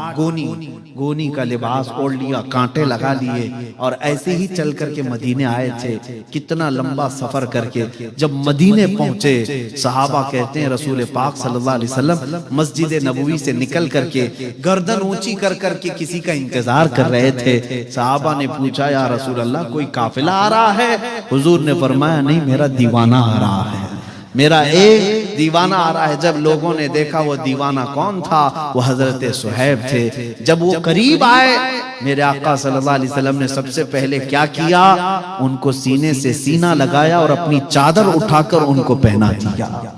गोनी का लिबास ओढ़ लिया, कांटे लगा लिए, और ऐसे ही चल करके मदीने आए थे। कितना लंबा सफर करके जब मदीने पहुंचे, सहाबा कहते हैं रसूल पाक सल्लल्लाहु अलैहि वसल्लम मस्जिद नबवी से निकल करके गर्दन ऊंची कर करके किसी का इंतजार कर रहे थे। सहाबा ने पूछा, या रसूल अल्लाह, कोई काफिला आ रहा है? हुजूर ने फरमाया, नहीं, मेरा दीवाना आ रहा है, मेरा एक दीवाना आ रहा है। जब लोगों ने देखा वो दीवाना कौन था, वो हजरत सुहैब थे। जब वो करीब आए, मेरे आका सल्लल्लाहु अलैहि वसल्लम ने सबसे पहले क्या किया? उनको सीने से सीना लगाया और अपनी चादर उठाकर उनको पहना दिया।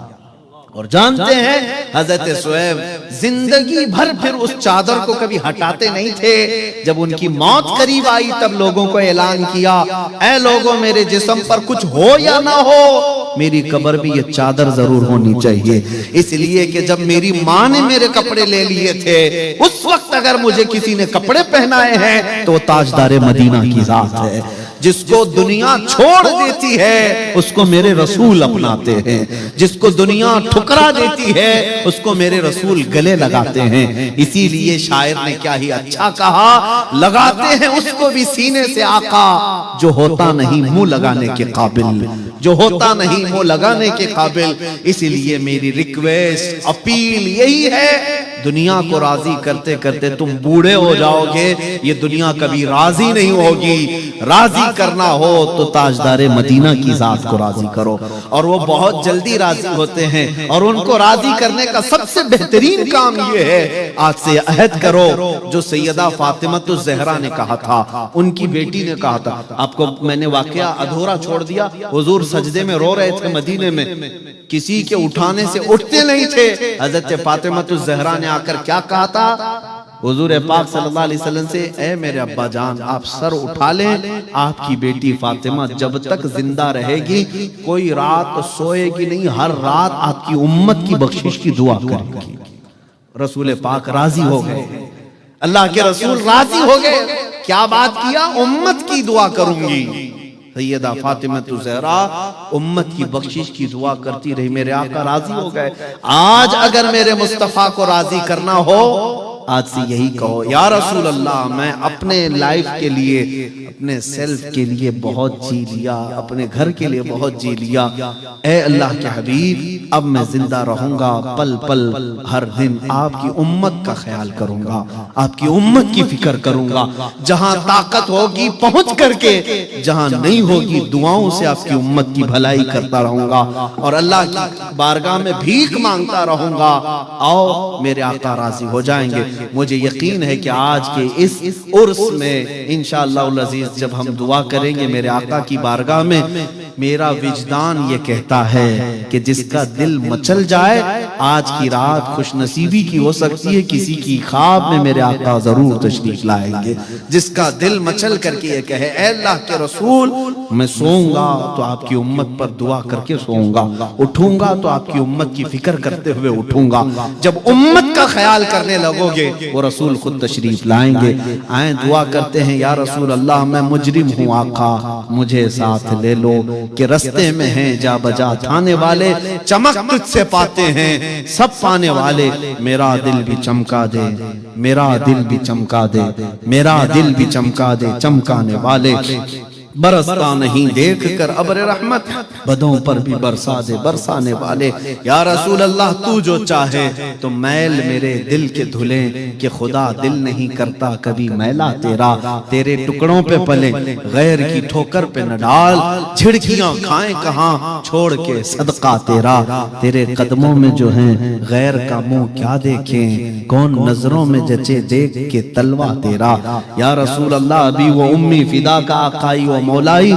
और जानते हैं हजरत सुहैब जिंदगी भर फिर उस चादर को कभी हटाते नहीं थे। जब उनकी मौत करीब आई, तब लोगों को ऐलान किया, ऐ लोगों, मेरे जिस्म पर कुछ हो या ना हो, मेरी कब्र भी ये चादर जरूर होनी चाहिए। इसलिए कि जब मेरी माँ ने मेरे कपड़े ले लिए थे, उस वक्त अगर मुझे किसी ने कपड़े पहनाए हैं तो ताजदारे मदीना की जात है। जिसको दुनिया छोड़ देती है उसको मेरे रसूल अपनाते हैं, जिसको दुनिया ठुकरा देती है उसको मेरे रसूल गले लगाते हैं। इसीलिए शायर ने क्या ही अच्छा कहा, लगाते हैं उसको भी सीने से आका, जो होता नहीं मुंह लगाने के काबिल, जो होता नहीं मुंह लगाने के काबिल। इसीलिए मेरी रिक्वेस्ट, अपील यही है, दुनिया को राजी करते करते तुम बूढ़े हो जाओगे, ये दुनिया कभी राजी नहीं होगी। राजी करना हो तो ताजदारे मदीना की जात को राजी करो, और वो बहुत जल्दी राजी होते हैं। और उनको राजी करने का सबसे बेहतरीन काम ये है, आज से अहद करो जो सैयदा फातिमतुज़ ज़हरा ने कहा था, उनकी बेटी ने कहा था। आपको मैंने वाकया अधूरा छोड़ दिया। हुजूर सजदे में रो रहे थे मदीने में, किसी के उठाने से उठते नहीं थे। हजरत फातिमतुज़ ज़हरा ने आकर क्या कहा था हुजूर पाक सल्लल्लाहु अलैहि वसल्लम से, ऐ मेरे अब्बा जान, आप सर उठा लें, आपकी बेटी फातिमा जब तक जिंदा रहेगी कोई रात सोएगी नहीं, हर रात आपकी उम्मत की बख्शिश की दुआ करेगी। रसूल पाक राजी हो गए, अल्लाह के रसूल राजी हो गए। क्या बात किया? उम्मत की दुआ करूंगी। सैयदा फातिमतुज़ ज़हरा उम्मत की बख्शिश की दुआ करती रही, मेरे आका राजी हो गए। आज अगर मेरे मुस्तफा को राजी करना हो, आज से यही कहो, या रसूल अल्लाह, मैं अपने लाइफ के लिए, अपने सेल्फ के लिए बहुत जी लिया, अपने घर के लिए बहुत जी लिया। ए अल्लाह के हबीब, अब मैं जिंदा रहूंगा, पल पल हर दिन आपकी उम्मत का ख्याल करूंगा, आपकी उम्मत की फिक्र करूंगा। जहां ताकत होगी पहुंच करके, जहां नहीं होगी दुआओं से आपकी उम्मत की भलाई करता रहूंगा, और अल्लाह की बारगाह में भीख मांगता रहूंगा। आओ मेरे आका राजी हो जाएंगे। मुझे यकीन है कि आज के इस उर्स में इंशाअल्लाह अज़ीज जब हम दुआ करेंगे मेरे आका की बारगाह में, मेरा विजदान ये कहता है कि जिसका दिल मचल जाए आज की रात खुशनसीबी की हो सकती है, किसी की ख्वाब में मेरे आका जरूर तशरीफ लाएंगे। जिसका दिल मचल करके ये कहे ऐ अल्लाह के रसूल मैं सोऊंगा तो आपकी उम्मत पर दुआ करके सोऊंगा, उठूंगा तो आपकी उम्मत की फिक्र करते हुए उठूंगा। जब उम्मत का ख्याल करने लगोगे वो रसूल खुद तशरीफ लाएंगे। आए दुआ करते हैं या रसूल अल्लाह मैं मुजरिम हूँ आका मुझे साथ ले लो, कि रस्ते में हैं जा बजा थाने वाले, चमक तुझसे पाते हैं सब पाने वाले। मेरा दिल भी चमका दे, मेरा दिल भी चमका दे, मेरा दिल भी चमका दे चमकाने वाले। बरसता नहीं देख कर अब्र रहमत, बदों पर भी बरसा दे बरसाने वाले। या रसूल अल्लाह तू जो चाहे तो मैल मेरे दिल के धुले, कि खुदा दिल नहीं करता कभी मैला तेरा। तेरे टुकड़ों पे पले गैर की ठोकर पे न डाल, झिड़कियां खाएं कहाँ छोड़ के सदका तेरा। तेरे कदमों में जो है गैर का मुंह क्या देखें, कौन नजरों में जचे देख के तलवा तेरा। या रसूल अल्लाह अभी वो उम्मी फिदा का आकाई व मौलाई,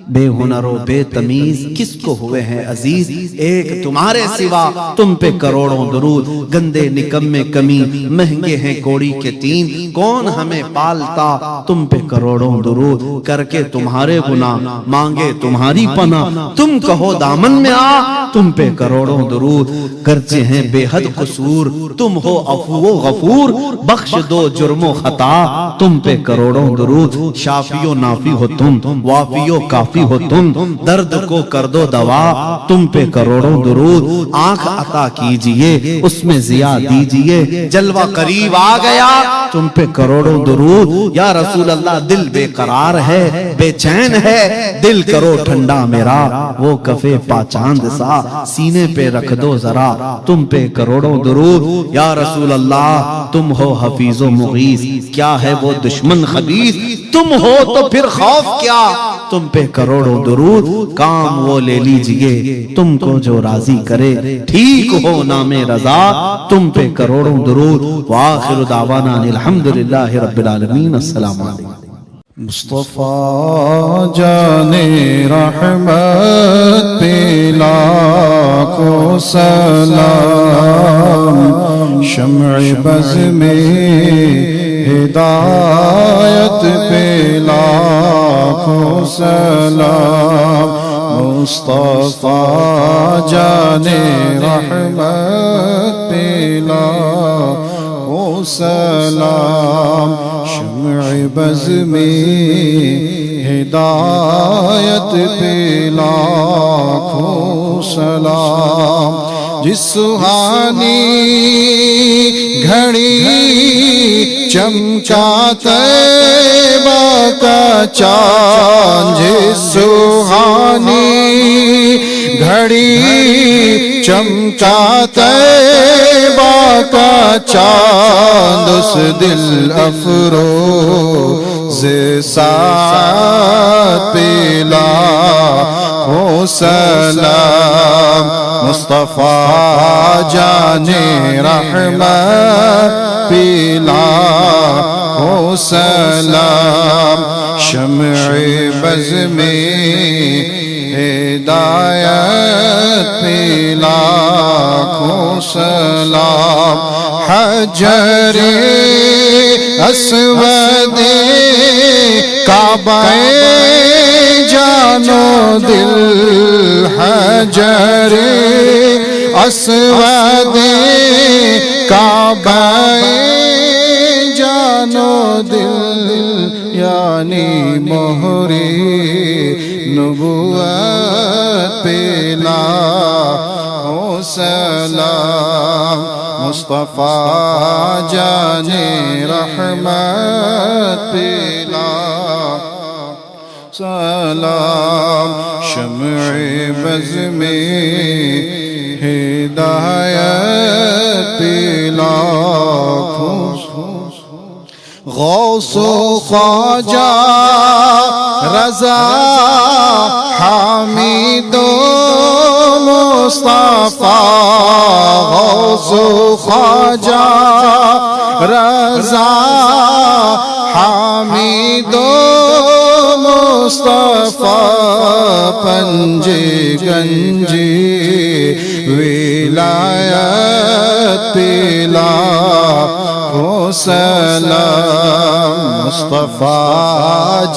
बेहुनरो बेतमीज किसको हुए हैं अजीज। एक तुम्हारे सिवा तुम पे करोड़ों दुरूद, गंदे निकम्मे कमी महंगे हैं कौड़ी के तीन। कौन हमें पालता तुम पे करोड़ों दुरूद, करके तुम्हारे गुनाह मांगे तुम्हारी पना। तुम कहो दामन में आ तुम पे करोड़ों दुरूद, करते हैं बेहद कसूर तुम हो अफू गफूर। बख्श दो जुर्मो खता तुम पे करोड़ों दुरूद। शाफियो नाफी हो तुम, वाफियो काफी हो तुम, दर्द को कर दो दवा तुम पे करोड़ों दुरूद। आंख अता कीजिए उसमें जिया दीजिए, जलवा करीब आ गया तुम पे करोड़ों दुरूद। या रसूल अल्लाह दिल बेकरार है बेचैन है, दिल करो ठंडा मेरा वो कफे पाचांद सा, सीने पे रख दो जरा तुम पे करोड़ों दुरूद। या रसूल अल्लाह तुम हो हफीजो मुगीस, क्या है वो दुश्मन खबीस। तुम हो तो फिर खौफ क्या तुम पे करोड़ों दुरूद। काम वो ले लीजिए तुमको जो राजी करे, ठीक हो नामे रजा तुम पे करोड़ों दुरूद। व आखिरु दावाना अल्हम्दुलिल्लाहि रब्बिल आलमीन। अस्सलामु अलैकुम। मुस्तफा जाने रहमत पे लाखों सलाम, शम्अ बज़ में हिदायत पे लाखों सलाम। मुस्तफा जाने रहमत पे लाखों सलाम, शम्अ बज़ में हिदायत पे लाखों सलाम। जिस सुहानी घड़ी चमका तैबा का चाँद, जिस सुहानी घड़ी चमका तैबा का चाँद, उस दिल अफरोज़ साथ पे लाखों सलाम। मुस्तफा जाने रहमत पे लाखों सलाम, शम्अ बज़ में हिदायत पे लाखों सलाम। हजरे अस्वदे काबाए जानो दिल, हजरे अस्वदे काबाए जानो दिल, यानी मोहरे नबुव्वत पे लाखों सलाम। मुस्तफा जाने रहमत पे लाखों सलाम, शम्अ बज़ में हिदायत पे लाखों। गौसो ख्वाजा रज़ा हामिदो मुस्तफा, गौसो ख्वाजा रजा हामिदो मुस्तफा पंजे गंजे विलायत पिला हो सलाम मुस्तफा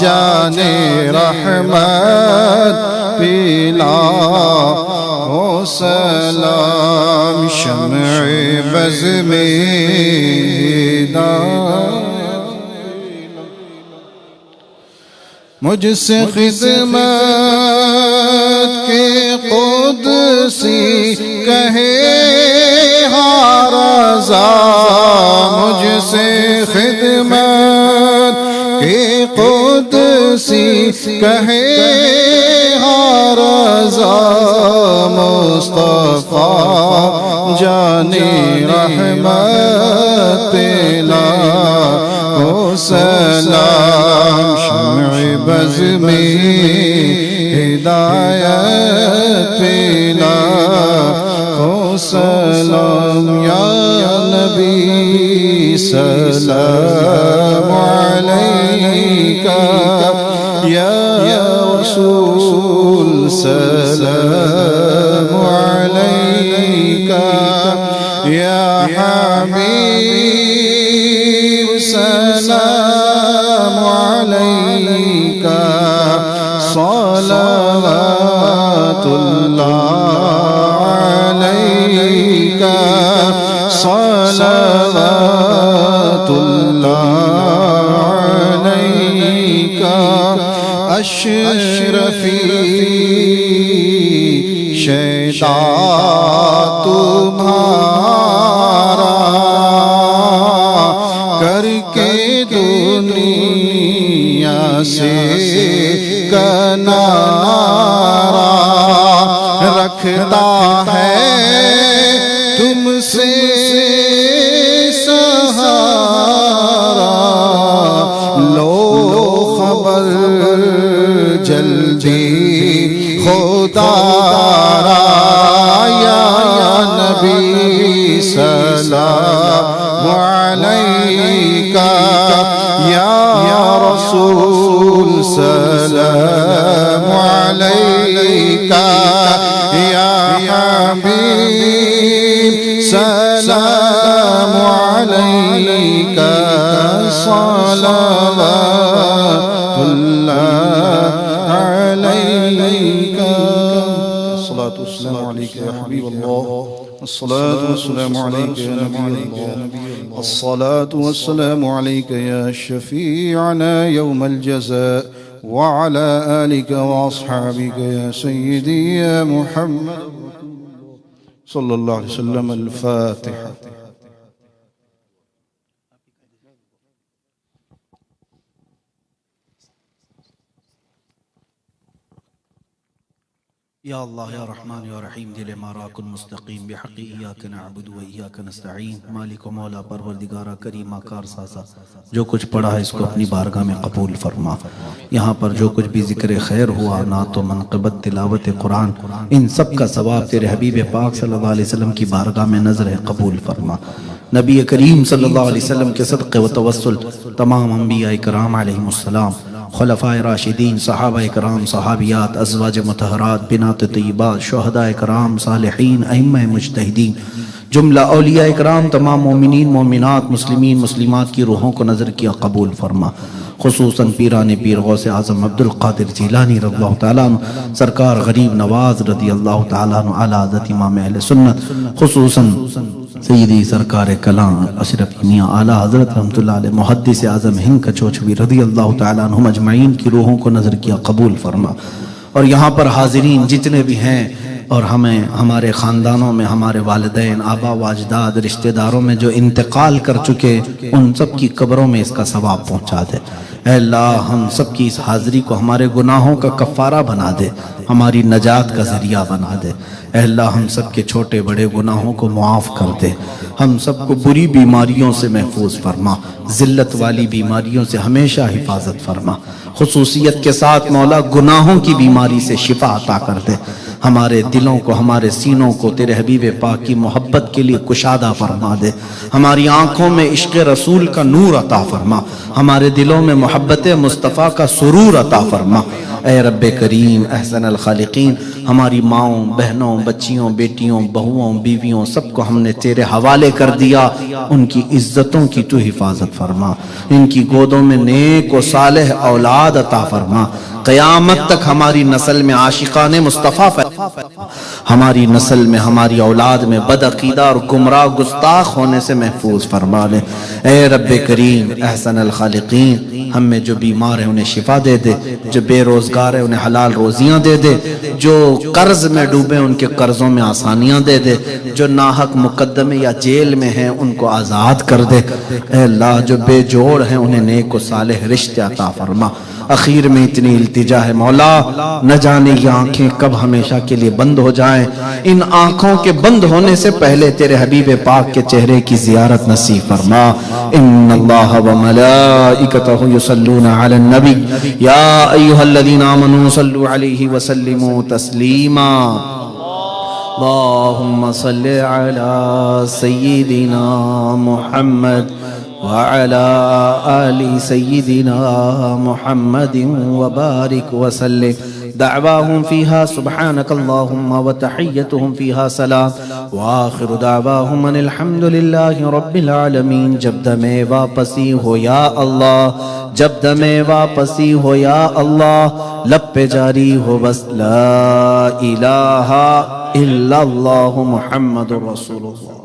जाने रहमत पिला हो सलाम शम्ए बज़ में मुझसे खिदमत के कुदसी कहे हारज़ा मुझसे खिदमत के कुदसी कहे हारज़ा मुस्तफा जाने रहमत पिला हो सलाम शम्ए बज़ में हिदायत पिला हो सलाम या नबी सलाम अलैका या रसूल सलाम अलैका या हबीब सलाम अलैका सलावतुल्लाह अलैका सलावतुल्लाह अलैका अशरफी शैदा तुम्हारा करके दुनिया से कनारा रखता है तुमसे सहारा लो खबर जल्दी खुदारा या नबी सलाम अलैका या रसूल सलाम अलैका या हबीब सलाम अलैका सलावतुल्लाह अलैका अस्सलातु वस्सलामु अलैका या हबीबल्लाह अस्सलातु वस्सलामु अलैका या नबीयल्लाह अस्सलातु वस्सलामु अलैका या शफीअना यौमल जज़ा व अला आलिका व अस्हाबिका या सय्यदी या मुहम्मद सल्लल्लाहु अलैहि वसल्लम अल फातिहा। या अल्लाह या रहमान या रहीम दिल माराकुल मुस्तकीम बिहक़्क़ि इय्याका नअबुदु व इय्याका नस्तईन मालिक व मौला परवरदिगारा करीमा कार साज़ा जो कुछ पढ़ा है इसको अपनी बारगाह में कबूल फरमा। यहाँ पर जो कुछ भी ज़िक्र खैर हुआ ना तो मनक़बत तिलावत कुरान इन सब का सवाब तेरे हबीब पाक सल्लल्लाहु अलैहि वसल्लम की बारगाह में नज़र कबूल फरमा। नबी करीम सल्लल्लाहु अलैहि वसल्लम के सदक़े व तवस्सुल तमाम अंबिया कराम अलैहिमुस्सलाम खुलफ़ाए राशिदीन सहाबा कराम सहाबियात अज़वाज मुतहरात बिनात तय्यिबात शुहदा कराम सालिहीन अइम्मा मुज्तहिदीन जुमला औलिया कराम तमाम मोमिनीन मोमिनात मुस्लिमीन मुस्लिमात की रूहों को नज़र किया कबूल फरमा। खुसूसन पीरान पीर गौसे आज़म अब्दुल कादिर जीलानी रज़ियल्लाहु ताला अन्हु सरकार गरीब नवाज रज़ियल्लाहु ताला अन्हु आला हज़रत इमाम अहले सुन्नत खुसूसन सय्यदी सरकार कलाम अशरफ मियां आला हज़रत रहमतुल्लाह अलैह मुहद्दिस आज़म हिंद कचौचवी रज़ियल्लाहु ताला अन्हुम अजमईन की रूहों को नज़र किया कबूल फरमा। और यहाँ पर हाज़िरीन जितने भी हैं और हमें हमारे ख़ानदानों में हमारे वालिदैन आबा वाजदाद रिश्तेदारों में जो इंतकाल कर चुके उन सब की कब्रों में इसका सवाब पहुँचा दे। ऐ अल्लाह हम सब की इस हाज़िरी को हमारे गुनाहों का कफ़ारा बना दे, हमारी नजात का ज़रिया बना दे। ऐ अल्लाह हम सब के छोटे बड़े गुनाहों को मुआफ़ कर दे, हम सब को बुरी बीमारियों से महफूज फरमा, ज़िल्लत वाली बीमारियों से हमेशा हिफाजत फरमा। खुसूसियत के साथ मौला गुनाहों की बीमारी से शिफा अता कर दे। हमारे दिलों को, हमारे सीनों को तेरे हबीब पाक की मोहब्बत के लिए कुशादा फरमा दे। हमारी आंखों में इश्क़ रसूल का नूर अता फरमा, हमारे दिलों में मोहब्बत मुस्तफ़ा का सुरूर अता फरमा। ऐ रब्बे करीम अहसन अल खालिकीन, हमारी माओं, बहनों, बच्चियों, बेटियों, बहुओं, बीवियों सबको हमने तेरे हवाले कर दिया। उनकी इज्जतों की तू हिफाजत फरमा, इनकी गोदों में नेक व सालेह औलाद अता फरमा। क़यामत तक हमारी नस्ल में आशिकाने मुस्तफ़ा फरमा, हमारी नस्ल में, हमारी औलाद में बदअकीदा और गुमराह गुस्ताख होने से महफूज फरमा ले। ऐ रब्बे करीम अहसन अल खालिकीन, हम में जो बीमार है उन्हें शिफा दे दे, जो बेरोजगार है उन्हें हलाल रोजियां दे दे, जो कर्ज में डूबे उनके कर्जों में आसानियां दे दे, जो नाहक मुकद्दमे या जेल में हैं उनको आज़ाद कर दे। ऐ अल्लाह, जो बेजोड़ हैं उन्हें नेक व सालेह रिश्ते अता फरमा। आखिर में इतनी इल्तिजा है मौला, न जाने ये आंखें कब हमेशा के लिए बंद हो जाएं। इन आंखों के बंद होने से पहले तेरे हबीब पाक के चेहरे की जियारत नसीब फरमा। इन्नल्लाह व मलाइकतहु युसल्लूना अलन नबी या अय्युहल्लज़ीना आमनू सल्लु अलैहि व सल्लिमू तस्लीमा। अल्लाहुम्मा सल्लि अला सय्यिदिना मुहम्मद व अला आलि सय्यिदिना मुहम्मदिन व बारिक व सल्लिम। दावाहुम फीहा सुब्हानकल्लाहुम्मा व तहिय्यतुहुम फीहा सलाम व आखिरु दावाहुम अनिल हम्दुलिल्लाहि रब्बिल आलमीन। जब दमे वापसी हो या अल्लाह, जब दमे वापसी हो या अल्लाह, लब पे जारी हो बस ला इलाहा इल्लल्लाहु मुहम्मदुर रसूलुल्लाह।